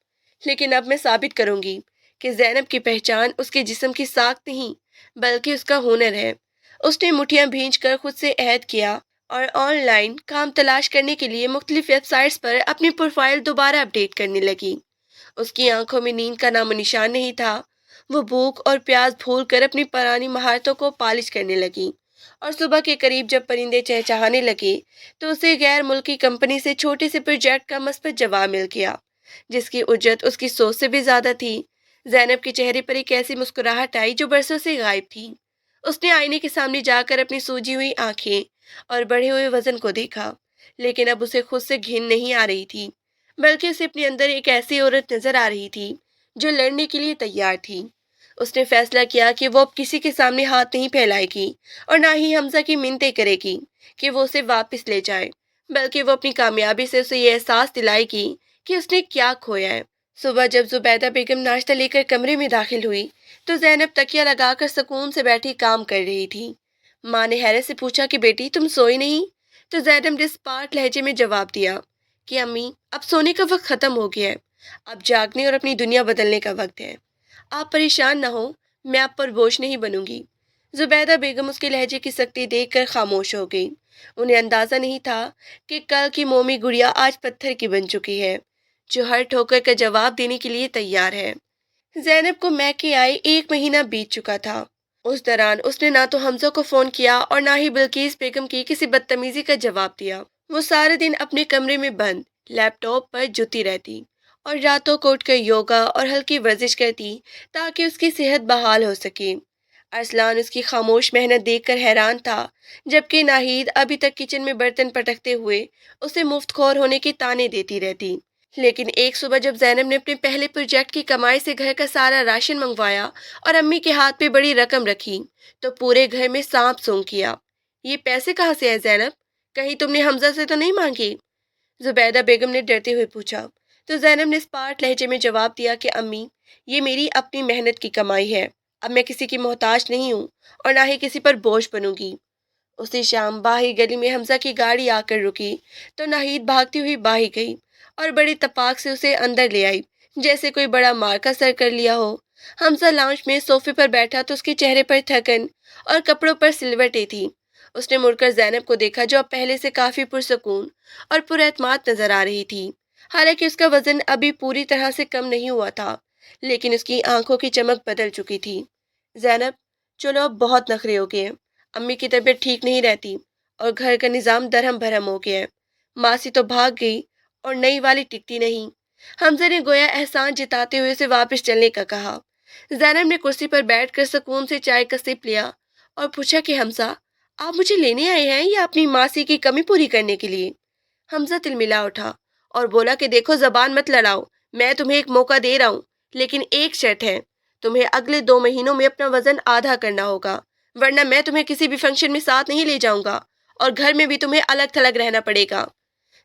लेकिन अब मैं साबित करूंगी कि ज़ैनब की पहचान उसके जिस्म की साख नहीं, बल्कि उसका हुनर है। उसने मुठियां भींच कर खुद से अहद किया और ऑनलाइन काम तलाश करने के लिए मुख्तलिफ वेबसाइट्स पर अपनी प्रोफाइल दोबारा अपडेट करने लगी। उसकी आंखों में नींद का नामो निशान नहीं था। वो भूख और प्यास भूल कर अपनी पुरानी महारतों को पालिश करने लगी, और सुबह के करीब जब परिंदे चहचहाने लगे तो उसे गैर मुल्की कंपनी से छोटे से प्रोजेक्ट का मस्बत जवाब मिल गया, जिसकी उज्जत उसकी सोच से भी ज्यादा थी। जैनब के चेहरे पर एक ऐसी मुस्कुराहट आई जो बरसों से गायब थी। उसने आईने के सामने जाकर अपनी सूजी हुई आंखें और बढ़े हुए वजन को देखा, लेकिन अब उसे खुद से घिन नहीं आ रही थी, बल्कि उसे अपने अंदर एक ऐसी औरत नजर आ रही थी जो लड़ने के लिए तैयार थी। उसने फैसला किया कि वो अब किसी के सामने हाथ नहीं फैलाएगी और ना ही हमजा की मिन्नतें करेगी कि वो उसे वापस ले जाए, बल्कि वो अपनी कामयाबी से उसे ये एहसास दिलाएगी कि उसने क्या खोया है। सुबह जब जुबैदा बेगम नाश्ता लेकर कमरे में दाखिल हुई तो जैनब तकिया लगाकर सुकून से बैठी काम कर रही थी। माँ ने हैरत से पूछा कि बेटी, तुम सोई नहीं? तो जैनब ने स्पार्ट लहजे में जवाब दिया कि अम्मी, अब सोने का वक्त खत्म हो गया है, अब जागने और अपनी दुनिया बदलने का वक्त है। आप परेशान ना हो, मैं आप पर बोझ नहीं बनूंगी। जुबैदा बेगम उसके लहजे की सख्ती देखकर खामोश हो गई। उन्हें अंदाजा नहीं था कि कल की मोमी गुड़िया आज पत्थर की बन चुकी है, जो हर ठोकर का जवाब देने के लिए तैयार है। जैनब को मैके आए 1 महीना बीत चुका था। उस दौरान उसने ना तो हमजा को फोन किया और ना ही बिल्किस बेगम की किसी बदतमीजी का जवाब दिया। वो सारे दिन अपने कमरे में बंद लैपटॉप पर जुटी रहती और रातों को उठकर योगा और हल्की वर्जिश करती ताकि उसकी सेहत बहाल हो सके। अरसलान उसकी खामोश मेहनत देखकर हैरान था, जबकि नाहिद अभी तक किचन में बर्तन पटकते हुए उसे मुफ्तखोर होने के ताने देती रहती। लेकिन एक सुबह जब जैनब ने अपने पहले प्रोजेक्ट की कमाई से घर का सारा राशन मंगवाया और अम्मी के हाथ पे बड़ी रकम रखी, तो पूरे घर में सांप सूंघ किया। ये पैसे कहाँ से है जैनब? कहीं तुमने हमजा से तो नहीं मांगी? जुबैदा बेगम ने डरते हुए पूछा। तो जैनब ने स्पार्ट लहजे में जवाब दिया कि अम्मी, ये मेरी अपनी मेहनत की कमाई है। अब मैं किसी की मोहताज नहीं हूँ और ना ही किसी पर बोझ बनूंगी। उसी शाम बाही गली में हमजा की गाड़ी आकर रुकी तो नाहिद भागती हुई बाही गई और बड़ी तपाक से उसे अंदर ले आई, जैसे कोई बड़ा मार्का सर कर लिया हो। हमजा लाउंज में सोफे पर बैठा तो उसके चेहरे पर थकन और कपड़ों पर सिलवटें थी। उसने मुड़कर जैनब को देखा जो अब पहले से काफी पुरसकून और पुरएतमाद नजर आ रही थी। हालांकि उसका वजन अभी पूरी तरह से कम नहीं हुआ था, लेकिन उसकी आंखों की चमक बदल चुकी थी। जैनब, चलो अब बहुत नखरे हो गए हैं। अम्मी की तबीयत ठीक नहीं रहती और घर का निजाम दरहम भरम हो गया है। मासी तो भाग गई और नई वाली टिकती नहीं। हमजा ने गोया एहसान जताते हुए उसे वापस चलने का कहा। जैनब ने कुर्सी पर बैठकर सुकून से चाय का सिप लिया और पूछा कि हमजा, आप मुझे लेने आए हैं या अपनी मासी की कमी पूरी करने के लिए? हमजा तिलमिला उठा और बोला कि देखो, जबान मत लड़ाओ। मैं तुम्हें एक मौका दे रहा हूँ, लेकिन एक शर्त है। तुम्हें अगले 2 महीनों में अपना वजन आधा करना होगा, वरना मैं तुम्हें किसी भी फंक्शन में साथ नहीं ले जाऊंगा और घर में भी तुम्हें अलग थलग रहना पड़ेगा।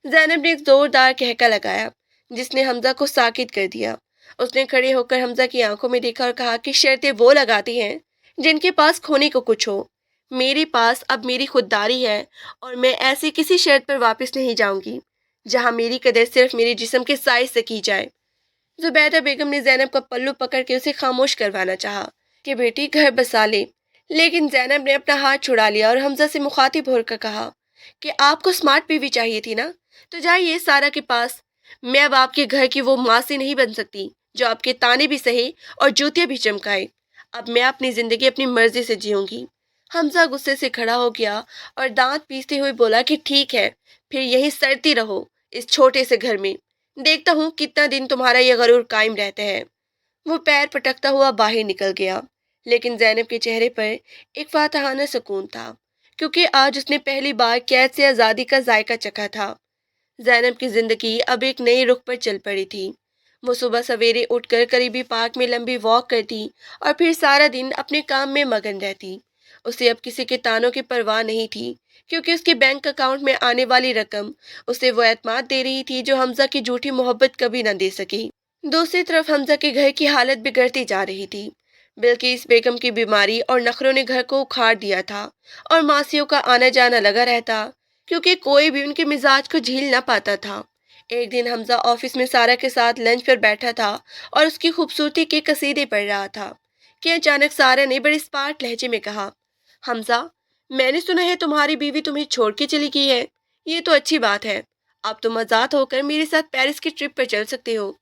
जैनब ने एक जोरदार कहका लगाया, जिसने हमजा को साकित कर दिया। उसने खड़े होकर हमजा की आंखों में देखा और कहा कि शर्तें वो लगाती हैं जिनके पास खोने को कुछ हो। मेरे पास अब मेरी खुददारी है और मैं ऐसी किसी शर्त पर वापस नहीं जाऊंगी जहां मेरी कदर सिर्फ मेरे जिस्म के साइज से की जाए। जुबैदा बेगम ने जैनब का पल्लू पकड़ के उसे खामोश करवाना चाहा कि बेटी घर बसा ले, लेकिन जैनब ने अपना हाथ छुड़ा लिया और हमजा से मुखातिब होकर कहा कि आपको स्मार्ट बीवी चाहिए थी ना, तो जाइए सारा के पास। मैं अब आपके घर की वो मासी नहीं बन सकती जो आपके ताने भी सहे और जूतियां भी चमकाए। अब मैं अपनी जिंदगी अपनी मर्जी से जीऊंगी। हमजा गुस्से से खड़ा हो गया और दांत पीसते हुए बोला कि ठीक है, फिर यहीं सड़ती रहो इस छोटे से घर में। देखता हूँ कितना दिन तुम्हारा ये गरूर कायम रहता है। वो पैर पटकता हुआ बाहर निकल गया, लेकिन जैनब के चेहरे पर एक फातहाना सुकून था, क्योंकि आज उसने पहली बार कैद से आज़ादी का जायका चखा था। जैनब की जिंदगी अब एक नए रुख पर चल पड़ी थी। वो सुबह सवेरे उठकर करीबी पार्क में लंबी वॉक करती और फिर सारा दिन अपने काम में मगन रहती। उसे अब किसी के तानों की परवाह नहीं थी, क्योंकि उसके बैंक अकाउंट में आने वाली रकम उसे वो एतमाद दे रही थी जो हमजा की झूठी मोहब्बत कभी न दे सकी। दूसरी तरफ हमजा के घर की हालत बिगड़ती जा रही थी। बिल्किस बेगम की बीमारी और नखरों ने घर को उखाड़ दिया था और मासियों का आना जाना लगा रहता, क्योंकि कोई भी उनके मिजाज को झील ना पाता था। एक दिन हमजा ऑफिस में सारा के साथ लंच पर बैठा था और उसकी खूबसूरती के कसीदे पढ़ रहा था कि अचानक सारा ने बड़े स्मार्ट लहजे में कहा, हमजा, मैंने सुना है तुम्हारी बीवी तुम्हें छोड़ के चली गई है। ये तो अच्छी बात है। अब तुम आजाद होकर मेरे साथ पेरिस की ट्रिप पर चल सकते हो,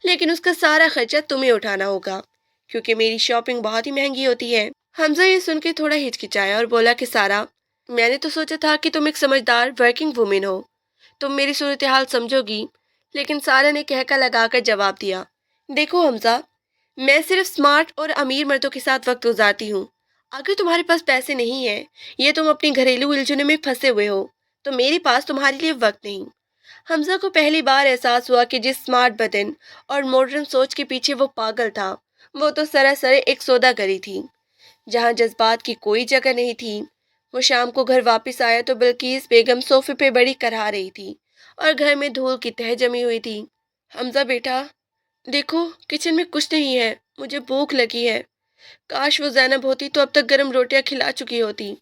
लेकिन उसका सारा खर्चा तुम्हें उठाना होगा, क्योंकि मेरी शॉपिंग बहुत ही महंगी होती है। हमजा ये सुन के थोड़ा हिचकिचाया और बोला कि सारा, मैंने तो सोचा था कि तुम एक समझदार वर्किंग वुमेन हो, तुम मेरी सूरत हाल समझोगी। लेकिन सारा ने कहका लगाकर जवाब दिया, देखो हमजा, मैं सिर्फ स्मार्ट और अमीर मर्दों के साथ वक्त गुजारती हूँ। अगर तुम्हारे पास पैसे नहीं है या तुम अपनी घरेलू उलझनों में फंसे हुए हो, तो मेरे पास तुम्हारे लिए वक्त नहीं। हमजा को पहली बार एहसास हुआ कि जिस स्मार्ट बदन और मॉडर्न सोच के पीछे वो पागल था, वो तो सरासर एक सौदागरी थी जहाँ जज्बात की कोई जगह नहीं थी। वो शाम को घर वापस आया तो बिल्किस बेगम सोफे पे बड़ी करहा रही थी और घर में धूल की तह जमी हुई थी। हमजा बेटा, देखो किचन में कुछ नहीं है, मुझे भूख लगी है। काश वो जैनब होती तो अब तक गर्म रोटियां खिला चुकी होती।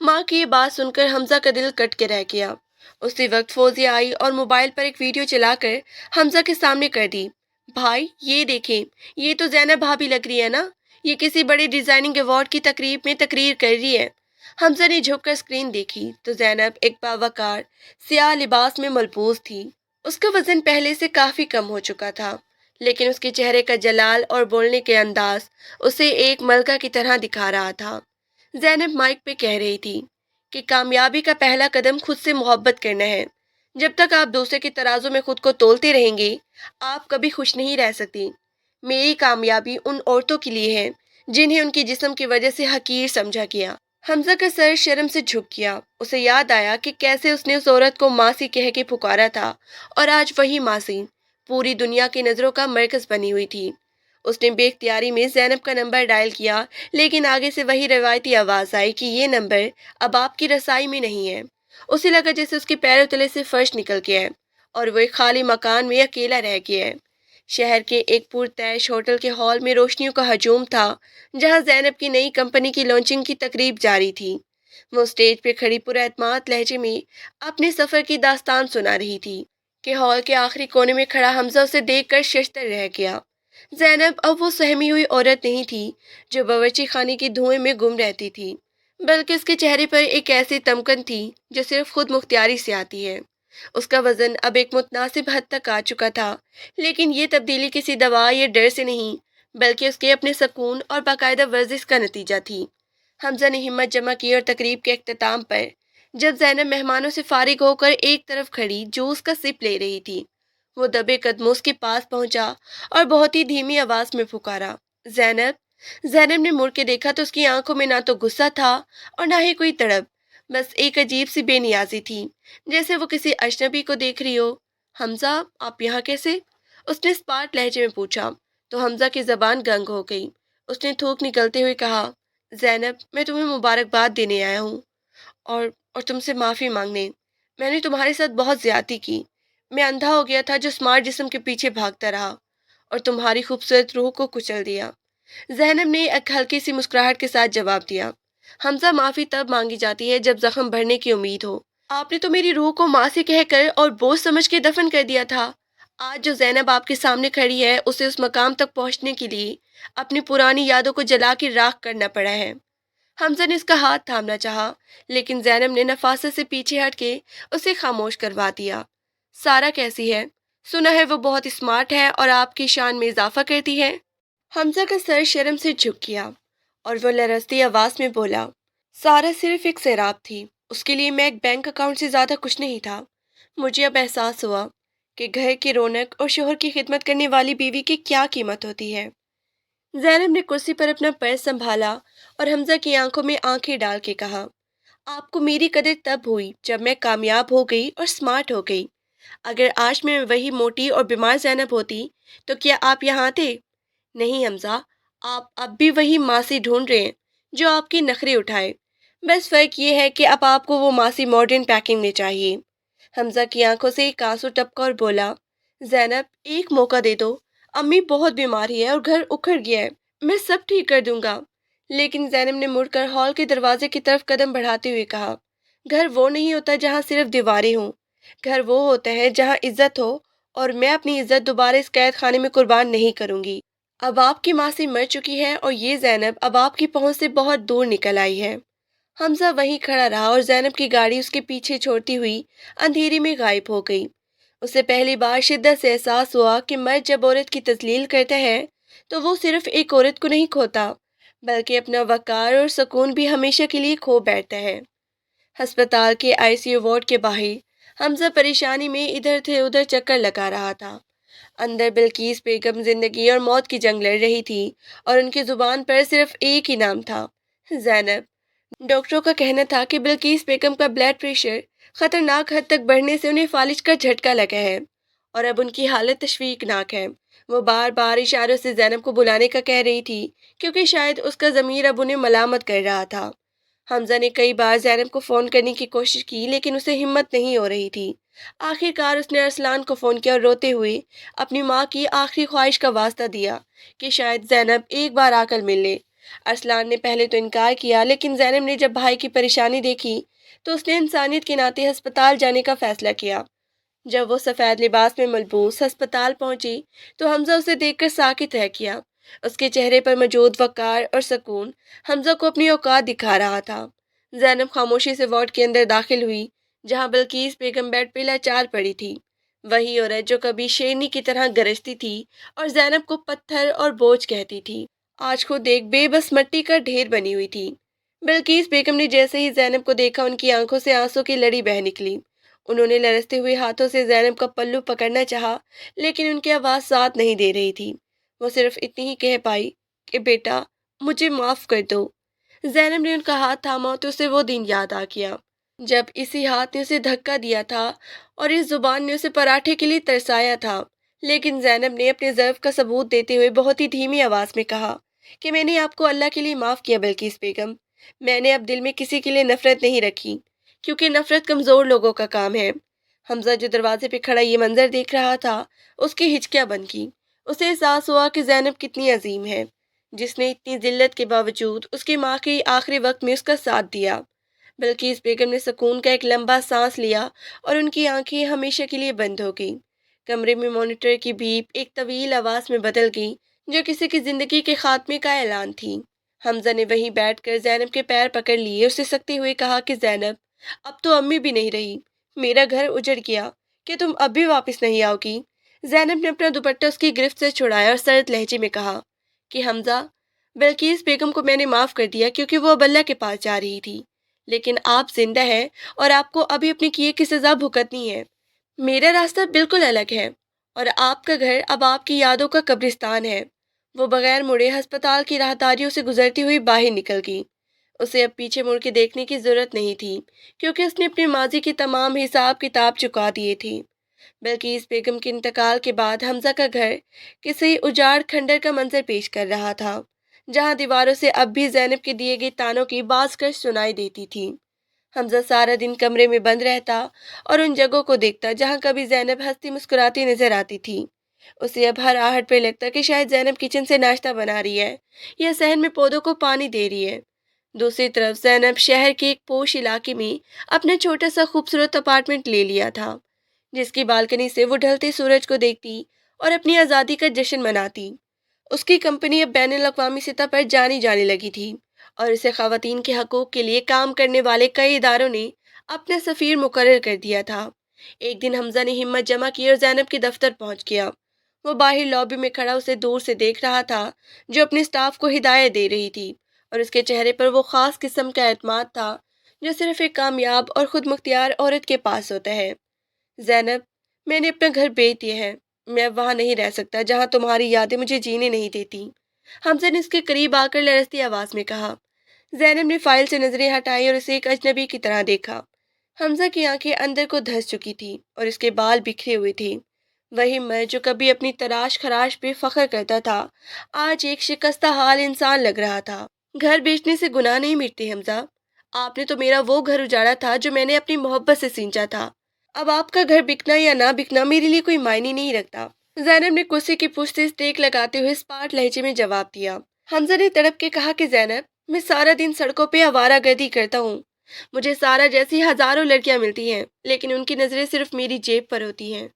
माँ की ये बात सुनकर हमजा का दिल कट के रह गया। उसी वक्त फौजिया आई और मोबाइल पर एक वीडियो चलाकर हमजा के सामने कर दी। भाई ये देखें, ये तो जैनब भाभी लग रही है ना, ये किसी बड़े डिजाइनिंग अवार्ड की तकरीब में तकरीर कर रही है। हमजा ने झुककर स्क्रीन देखी तो जैनब एक बावकार सियाह लिबास में मलबूस थी। उसका वजन पहले से काफी कम हो चुका था, लेकिन उसके चेहरे का जलाल और बोलने के अंदाज उसे एक मलका की तरह दिखा रहा था। जैनब माइक पे कह रही थी कि कामयाबी का पहला कदम खुद से मोहब्बत करना है। जब तक आप दूसरे के तराजू में खुद को तोलते रहेंगे, आप कभी खुश नहीं रह सकती। मेरी कामयाबी उन औरतों के लिए है जिन्हें उनकी जिस्म की वजह से हकीर समझा गया। हमजा का सर शर्म से झुक गया। उसे याद आया कि कैसे उसने उस औरत को मासी कह के पुकारा था और आज वही मासी पूरी दुनिया की नज़रों का मरकज बनी हुई थी। उसने बेख्तियारी में जैनब का नंबर डायल किया, लेकिन आगे से वही रवायती आवाज़ आई कि ये नंबर अब आपकी रसाई में नहीं है। उसे लगा जैसे उसके पैरों तले से फर्श निकल गया है और वो एक खाली मकान में अकेला रह गया है। शहर के एक पुरतैश होटल के हॉल में रोशनियों का हजूम था, जहां जैनब की नई कंपनी की लॉन्चिंग की तकरीब जारी थी। वो स्टेज पे खड़ी पुरएतमाद लहजे में अपने सफ़र की दास्तान सुना रही थी کہ ہال کے آخری کونے میں کھڑا حمزہ اسے دیکھ کر ششدر رہ گیا۔ زینب اب وہ سہمی ہوئی عورت نہیں تھی جو باورچی خانے کی دھوئیں میں گم رہتی تھی، بلکہ اس کے چہرے پر ایک ایسی تمکن تھی جو صرف خود مختاری سے آتی ہے۔ اس کا وزن اب ایک متناسب حد تک آ چکا تھا، لیکن یہ تبدیلی کسی دوا یا ڈر سے نہیں، بلکہ اس کے اپنے سکون اور باقاعدہ ورزش کا نتیجہ تھی۔ حمزہ نے ہمت جمع کی اور تقریب کے اختتام پر جب زینب مہمانوں سے فارغ ہو کر ایک طرف کھڑی جوس کا سپ لے رہی تھی، وہ دبے قدموں اس کے پاس پہنچا اور بہت ہی دھیمی آواز میں پکارا، زینب۔ زینب نے مڑ کے دیکھا تو اس کی آنکھوں میں نہ تو غصہ تھا اور نہ ہی کوئی تڑپ، بس ایک عجیب سی بے نیازی تھی، جیسے وہ کسی اجنبی کو دیکھ رہی ہو۔ حمزہ، آپ یہاں کیسے؟ اس نے اسپاٹ لہجے میں پوچھا تو حمزہ کی زبان گنگ ہو گئی۔ اس نے تھوک نکلتے ہوئے کہا، زینب، میں تمہیں مبارکباد دینے آیا ہوں اور تم سے معافی مانگنے۔ میں نے تمہارے ساتھ بہت زیادتی کی۔ میں اندھا ہو گیا تھا جو اسمارٹ جسم کے پیچھے بھاگتا رہا اور تمہاری خوبصورت روح کو کچل دیا۔ زینب نے ایک ہلکی سی مسکراہٹ کے ساتھ جواب دیا، حمزہ، معافی تب مانگی جاتی ہے جب زخم بھرنے کی امید ہو۔ آپ نے تو میری روح کو ماں سے کہہ کر اور بوجھ سمجھ کے دفن کر دیا تھا۔ آج جو زینب آپ کے سامنے کھڑی ہے، اسے اس مقام تک پہنچنے کے لیے اپنی پرانی یادوں کو جلا کے راکھ کرنا پڑا ہے۔ حمزہ نے اس کا ہاتھ تھامنا چاہا، لیکن زینب نے نفاست سے پیچھے ہٹ کے اسے خاموش کروا دیا۔ سارا کیسی ہے؟ سنا ہے وہ بہت اسمارٹ ہے اور آپ کی شان میں اضافہ کرتی ہے۔ حمزہ کا سر شرم سے جھک گیا اور وہ لرزتی آواز میں بولا، سارا صرف ایک سیراب تھی، اس کے لیے میں ایک بینک اکاؤنٹ سے زیادہ کچھ نہیں تھا۔ مجھے اب احساس ہوا کہ گھر کی رونق اور شوہر کی خدمت کرنے والی بیوی کی کیا قیمت ہوتی ہے۔ زینب نے کرسی پر اپنا پیر سنبھالا اور حمزہ کی آنکھوں میں آنکھیں ڈال کے کہا، آپ کو میری قدر تب ہوئی جب میں کامیاب ہو گئی اور اسمارٹ ہو گئی۔ اگر آج میں وہی موٹی اور بیمار زینب ہوتی تو کیا آپ یہاں آتے؟ نہیں حمزہ، آپ اب بھی وہی ماسی ڈھونڈ رہے ہیں جو آپ کی نخرے اٹھائے، بس فرق یہ ہے کہ اب آپ کو وہ ماسی ماڈرن پیکنگ میں چاہیے۔ حمزہ کی آنکھوں سے ایک آنسو ٹپکا اور بولا، زینب، ایک موقع دے دو، امی بہت بیماری ہے اور گھر اکھڑ گیا ہے، میں سب ٹھیک کر دوں گا۔ لیکن زینب نے مڑ کر ہال کے دروازے کی طرف قدم بڑھاتے ہوئے کہا، گھر وہ نہیں ہوتا جہاں صرف دیواریں ہوں، گھر وہ ہوتا ہے جہاں عزت ہو، اور میں اپنی عزت دوبارہ اس قید خانے میں قربان نہیں کروں گی۔ اب آپ کی ماسی مر چکی ہے اور یہ زینب اب آپ کی پہنچ سے بہت دور نکل آئی ہے۔ حمزہ وہیں کھڑا رہا اور زینب کی گاڑی اس کے پیچھے چھوڑتی ہوئی اندھیری میں غائب ہو گئی۔ اسے پہلی بار شدت سے احساس ہوا کہ مرد جب عورت کی تذلیل کرتا ہے تو وہ صرف ایک عورت کو نہیں کھوتا، بلکہ اپنا وقار اور سکون بھی ہمیشہ کے لیے کھو بیٹھتا ہے۔ ہسپتال کے آئی سی یو وارڈ کے باہر حمزہ پریشانی میں ادھر سے ادھر چکر لگا رہا تھا۔ اندر بلقیس بیگم زندگی اور موت کی جنگ لڑ رہی تھی اور ان کی زبان پر صرف ایک ہی نام تھا، زینب۔ ڈاکٹروں کا کہنا تھا کہ بلقیس بیگم کا بلڈ پریشر خطرناک حد تک بڑھنے سے انہیں فالج کا جھٹکا لگا ہے اور اب ان کی حالت تشویشناک ہے۔ وہ بار بار اشاروں سے زینب کو بلانے کا کہہ رہی تھی کیونکہ شاید اس کا ضمیر اب انہیں ملامت کر رہا تھا۔ حمزہ نے کئی بار زینب کو فون کرنے کی کوشش کی لیکن اسے ہمت نہیں ہو رہی تھی۔ آخر کار اس نے ارسلان کو فون کیا اور روتے ہوئے اپنی ماں کی آخری خواہش کا واسطہ دیا کہ شاید زینب ایک بار آ کر مل لے۔ ارسلان نے پہلے تو انکار کیا، لیکن زینب نے جب بھائی کی پریشانی دیکھی تو اس نے انسانیت کے ناطے ہسپتال جانے کا فیصلہ کیا۔ جب وہ سفید لباس میں ملبوس ہسپتال پہنچی تو حمزہ اسے دیکھ کر ساکت رہ گیا۔ اس کے چہرے پر موجود وقار اور سکون حمزہ کو اپنی اوقات دکھا رہا تھا۔ زینب خاموشی سے وارڈ کے اندر داخل ہوئی جہاں بلقیس بیگم بیڈ پہ لاچار پڑی تھی، وہی عورت جو کبھی شیرنی کی طرح گرجتی تھی اور زینب کو پتھر اور بوجھ کہتی تھی، آج خود ایک بے بس مٹی کا ڈھیر بنی ہوئی تھی۔ بلقیس بیگم نے جیسے ہی زینب کو دیکھا ان کی آنکھوں سے آنسوں کی لڑی بہہ نکلی۔ انہوں نے لرزتے ہوئے ہاتھوں سے زینب کا پلو پکڑنا چاہا لیکن ان کی آواز ساتھ نہیں دے رہی تھی۔ وہ صرف اتنی ہی کہہ پائی کہ بیٹا، مجھے معاف کر دو۔ زینب نے ان کا ہاتھ تھاما تو اسے وہ دن یاد آ گیا جب اسی ہاتھ نے اسے دھکا دیا تھا اور اس زبان نے اسے پراٹھے کے لیے ترسایا تھا۔ لیکن زینب نے اپنے ضعف کا ثبوت دیتے ہوئے بہت ہی دھیمی آواز میں کہا کہ میں نے آپ کو اللہ کے لیے معاف کیا بلقیس بیگم، میں نے اب دل میں کسی کے لیے نفرت نہیں رکھی، کیونکہ نفرت کمزور لوگوں کا کام ہے۔ حمزہ جو دروازے پہ کھڑا یہ منظر دیکھ رہا تھا، اس کی ہچکیاں بند کی۔ اسے احساس ہوا کہ زینب کتنی عظیم ہے، جس نے اتنی ذلت کے باوجود اس کی ماں کے آخری وقت میں اس کا ساتھ دیا۔ बल्किस बेगम ने सुकून का एक लंबा सांस लिया और उनकी आंखें हमेशा के लिए बंद हो गईं। कमरे में मॉनिटर की बीप एक तवील आवाज में बदल गई, जो किसी की जिंदगी के खात्मे का ऐलान थी। हमजा ने वहीं बैठकर जैनब के पैर पकड़ लिए, उसे सकते हुए कहा कि जैनब, अब तो अम्मी भी नहीं रही, मेरा घर उजड़ गया, क्या तुम अब भी वापस नहीं आओगी? जैनब ने अपना दुपट्टा उसकी गिरफ्त से छुड़ाया और सर्द लहजे में कहा कि हमजा, बल्किस बेगम को मैंने माफ कर दिया क्योंकि वो अब अल्लाह के पास जा रही थी, लेकिन आप जिंदा हैं और आपको अभी अपने किए की सजा भुगतनी है। मेरा रास्ता बिल्कुल अलग है और आपका घर अब आपकी यादों का कब्रिस्तान है। वो बगैर मुड़े अस्पताल की राहदारियों से गुजरती हुई बाहर निकल गई। उसे अब पीछे मुड़ के देखने की जरूरत नहीं थी, क्योंकि उसने अपने माजी के तमाम हिसाब किताब चुका दिए थे। बल्कि इस बेगम के इंतकाल के बाद हमजा का घर किसी उजाड़ खंडर का मंजर पेश कर रहा था, जहां दीवारों से अब भी जैनब के दिए गए तानों की बाज़ सुनाई देती थी। हमजा सारा दिन कमरे में बंद रहता और उन जगहों को देखता जहां कभी जैनब हंसती मुस्कुराती नजर आती थी। उसे अब हर आहट पे लगता कि शायद जैनब किचन से नाश्ता बना रही है या सहन में पौधों को पानी दे रही है। दूसरी तरफ जैनब शहर के एक पोश इलाके में अपना छोटा सा खूबसूरत अपार्टमेंट ले लिया था, जिसकी बालकनी से वो ढलते सूरज को देखती और अपनी आज़ादी का जश्न मनाती। उसकी कंपनी अब बैनुल अक़वामी सतह पर जानी जाने लगी थी और इसे ख़वातीन के हकूक़ के लिए काम करने वाले कई इदारों ने अपना सफ़ीर मुकर्रर कर दिया था। एक दिन हमजा ने हिम्मत जमा की और जैनब के दफ्तर पहुंच गया। वो बाहर लॉबी में खड़ा उसे दूर से देख रहा था, जो अपने स्टाफ को हिदायत दे रही थी, और उसके चेहरे पर वो ख़ास किस्म का एतमाद था जो सिर्फ एक कामयाब और खुद मुख्तियार औरत के पास होता है। ज़ैनब, मैंने अपना घर बेच दिया है। मैं अब वहाँ नहीं रह सकता जहाँ तुम्हारी यादें मुझे जीने नहीं देती। हमजा ने उसके करीब आकर लरजती आवाज़ में कहा। ज़ैनब ने फाइल से नज़रें हटाई और उसे एक अजनबी की तरह देखा। हमजा की आंखें अंदर को धंस चुकी थी और उसके बाल बिखरे हुए थे। वही मैं जो कभी अपनी तराश खराश पे फख्र करता था, आज एक शिकस्ता हाल इंसान लग रहा था। घर बेचने से गुनाह नहीं मिटते हमजा। आपने तो मेरा वो घर उजाड़ा था जो मैंने अपनी मोहब्बत से सींचा था। अब आपका घर बिकना या ना बिकना मेरे लिए कोई मायने नहीं रखता। जैनब ने कुर्सी की पुश्त से टेक लगाते हुए स्पाट लहजे में जवाब दिया। हमजा ने तड़प के कहा कि जैनब, मैं सारा दिन सड़कों पे आवारागर्दी करता हूँ। मुझे सारा जैसी हजारों लड़कियां मिलती हैं, लेकिन उनकी नजरें सिर्फ मेरी जेब पर होती हैं।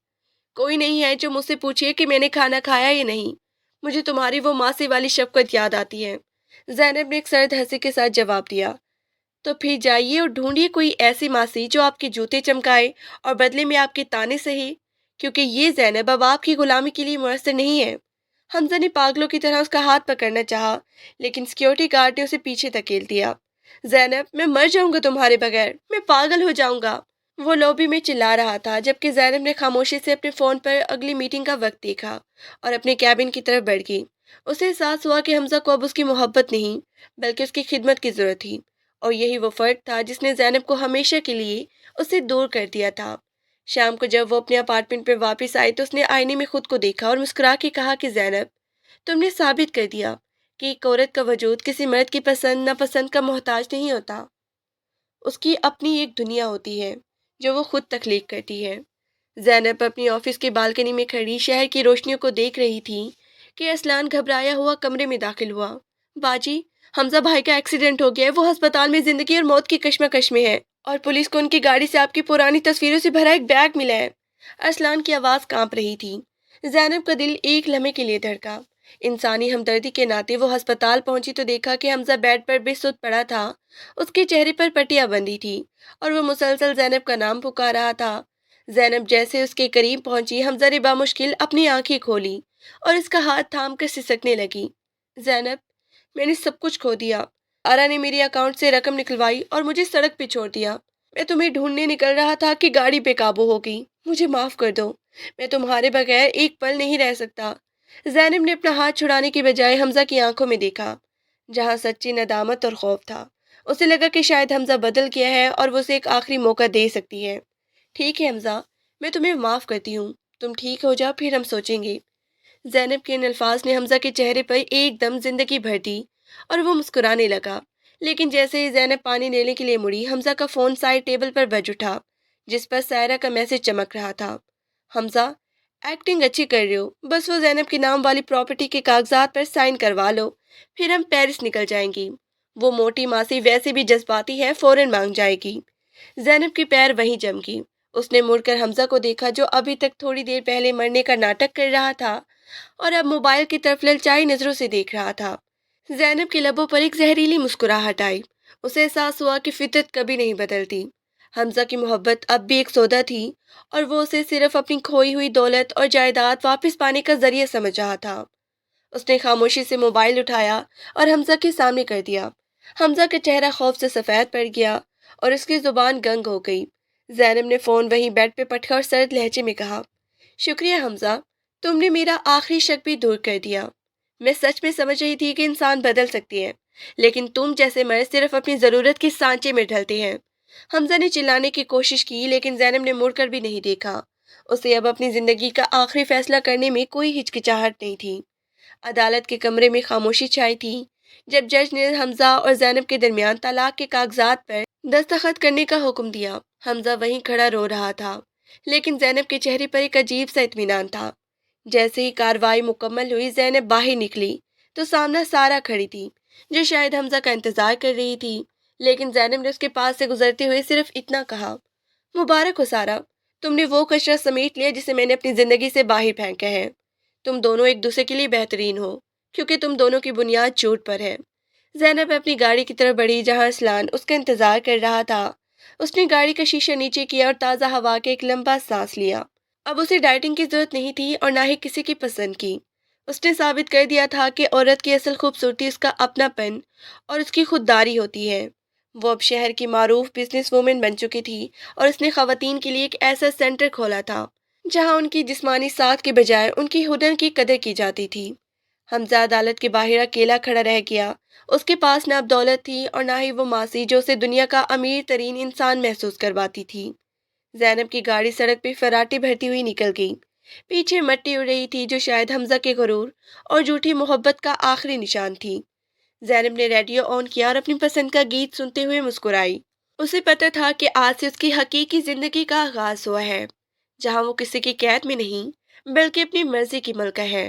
कोई नहीं है जो मुझसे पूछे कि मैंने खाना खाया या नहीं। मुझे तुम्हारी वो मासी वाली शफकत याद आती है। जैनब ने एक सर्द हंसी के साथ जवाब दिया। तो फिर जाइए और ढूंढिए कोई ऐसी मासी जो आपके जूते चमकाए और बदले में आपके ताने सहे, क्योंकि ये जैनब अब आपकी गुलामी के लिए मुयस्सर नहीं है। हमजा ने पागलों की तरह उसका हाथ पकड़ना चाहा, लेकिन सिक्योरिटी गार्ड ने उसे पीछे धकेल दिया। जैनब, मैं मर जाऊंगा तुम्हारे बगैर, मैं पागल हो जाऊंगा। वो लॉबी में चिल्ला रहा था, जबकि जैनब ने खामोशी से अपने फोन पर अगली मीटिंग का वक्त देखा और अपने कैबिन की तरफ बढ़ गई। उसे एहसास हुआ कि हमजा को अब उसकी मोहब्बत नहीं, बल्कि उसकी खिदमत की जरूरत थी, और यही वो फर्क था जिसने जैनब को हमेशा के लिए उससे दूर कर दिया था। शाम को जब वो अपने अपार्टमेंट में वापस आई तो उसने आईने में खुद को देखा और मुस्कुरा के कहा कि जैनब, तुमने साबित कर दिया कि एक औरत का वजूद किसी मर्द की पसंद नापसंद का मोहताज नहीं होता। उसकी अपनी एक दुनिया होती है जो वो खुद तख्लीक करती है। जैनब अपनी ऑफिस की बालकनी में खड़ी शहर की रोशनियों को देख रही थी कि असलान घबराया हुआ कमरे में दाखिल हुआ। बाजी, हमजा भाई का एक्सीडेंट हो गया है, वो अस्पताल में जिंदगी और मौत की कश्मकश में है और पुलिस को उनकी गाड़ी से आपकी पुरानी तस्वीरों से भरा एक बैग मिला है। असलान की आवाज़ कांप रही थी। जैनब का दिल एक लम्हे के लिए धड़का। इंसानी हमदर्दी के नाते वो अस्पताल पहुंची तो देखा कि हमजा बेड पर बेसुध पड़ा था। उसके चेहरे पर पट्टियां बंधी थी और वो मुसलसल जैनब का नाम पुकार रहा था। जैनब जैसे उसके करीब पहुंची, हमजा ने बामुश्किल अपनी आंखें खोली और उसका हाथ थाम कर सिसकने लगी। जैनब, मैंने सब कुछ खो दिया। आरा ने मेरे अकाउंट से रकम निकलवाई और मुझे सड़क पे छोड़ दिया। मैं तुम्हें ढूंढने निकल रहा था कि गाड़ी बेकाबू हो गई। मुझे माफ कर दो, मैं तुम्हारे बगैर एक पल नहीं रह सकता। जैनब ने अपना हाथ छुड़ाने की बजाय हमजा की आंखों में देखा, जहां सच्ची नदामत और खौफ था। उसे लगा कि शायद हमजा बदल गया है और वो उसे एक आखिरी मौका दे सकती है। ठीक है हमजा, मैं तुम्हें माफ करती हूँ। तुम ठीक हो जाओ, फिर हम सोचेंगे। जैनब के इन अल्फाज ने हमजा के चेहरे पर एकदम जिंदगी भर दी और वो मुस्कुराने लगा। लेकिन जैसे ही जैनब पानी लेने के लिए मुड़ी, हमजा का फोन साइड टेबल पर बज उठा, जिस पर सायरा का मैसेज चमक रहा था। हमजा, एक्टिंग अच्छी कर रहे हो, बस वो जैनब के नाम वाली प्रॉपर्टी के कागजात पर साइन करवा लो, फिर हम पेरिस निकल जाएंगी। वो मोटी मासी वैसे भी जज्बाती है, फौरन मांग जाएगी। ज़ैनब के पैर वहीं जम गई। उसने मुड़कर हमजा को देखा, जो अभी तक थोड़ी देर पहले मरने का नाटक कर रहा था और अब मोबाइल की तरफ ललचाई नजरों से देख रहा था। ज़ैनब के लबों पर एक जहरीली मुस्कुराहट आई। उसे एहसास हुआ कि फितरत कभी नहीं बदलती। हमजा की मोहब्बत अब भी एक सौदा थी और वो उसे सिर्फ अपनी खोई हुई दौलत और जायदाद वापस पाने का जरिया समझ रहा था। उसने खामोशी से मोबाइल उठाया और हमजा के सामने कर दिया। हमजा का चेहरा खौफ से सफ़ेद पड़ गया और उसकी जुबान गंग हो गई। ज़ैनब ने फ़ोन वहीं बेड पे पटका सर्द लहजे में कहा, शुक्रिया हमजा, तुमने मेरा आखिरी शक भी दूर कर दिया। मैं सच में समझ रही थी कि इंसान बदल सकती है, लेकिन तुम जैसे मर्द सिर्फ अपनी ज़रूरत के सांचे में ढलते हैं। हमजा ने चिल्लाने की कोशिश की, लेकिन ज़ैनब ने मुड़कर भी नहीं देखा। उसे अब अपनी ज़िंदगी का आखिरी फैसला करने में कोई हिचकिचाहट नहीं थी। अदालत के कमरे में खामोशी छाई थी। जब जज ने हमजा और ज़ैनब के दरमियान तलाक के कागजात पर दस्तखत करने का हुक्म दिया, हमजा वहीं खड़ा रो रहा था, लेकिन ज़ैनब के चेहरे पर एक अजीब सा इत्मीनान था। जैसे ही कार्रवाई मुकम्मल हुई, ज़ैनब बाहर निकली तो सामने सारा खड़ी थी, जो शायद हमजा का इंतजार कर रही थी। लेकिन ज़ैनब ने उसके पास से गुजरते हुए सिर्फ इतना कहा, मुबारक हो सारा, तुमने वो कचरा समेट लिया जिसे मैंने अपनी ज़िंदगी से बाहर फेंका है। तुम दोनों एक दूसरे के लिए बेहतरीन हो, क्योंकि तुम दोनों की बुनियाद झूठ पर है। ज़ैनब अपनी गाड़ी की तरफ बढ़ी, जहां असलान उसका इंतजार कर रहा था। उसने गाड़ी का शीशा नीचे किया और ताज़ा हवा के एक लंबा सांस लिया। अब उसे डाइटिंग की जरूरत नहीं थी और ना ही किसी की पसंद की। उसने साबित कर दिया था कि औरत की असल खूबसूरती उसका अपनापन और उसकी खुददारी होती है। वो अब शहर की मारूफ बिजनेस वूमेन बन चुकी थी और उसने खवातीन के लिए एक ऐसा सेंटर खोला था जहां उनकी जिस्मानी साख के बजाय उनकी हुनर की कदर की जाती थी। हमजा अदालत के बाहर अकेला खड़ा रह गया। उसके पास ना अब दौलत थी और ना ही वो मासी जो उसे दुनिया का अमीर तरीन इंसान महसूस करवाती थी। ज़ैनब की गाड़ी सड़क पे फराटे भरती हुई निकल गई। पीछे मट्टी उड़ रही थी, जो शायद हमजा के गुरूर और झूठी मोहब्बत का आखिरी निशान थी। ज़ैनब ने रेडियो ऑन किया और अपनी पसंद का गीत सुनते हुए मुस्कुराई। उसे पता था कि आज से उसकी हकीकी जिंदगी का आगाज हुआ है, जहां वो किसी की कैद में नहीं, बल्कि अपनी मर्जी की मलका है।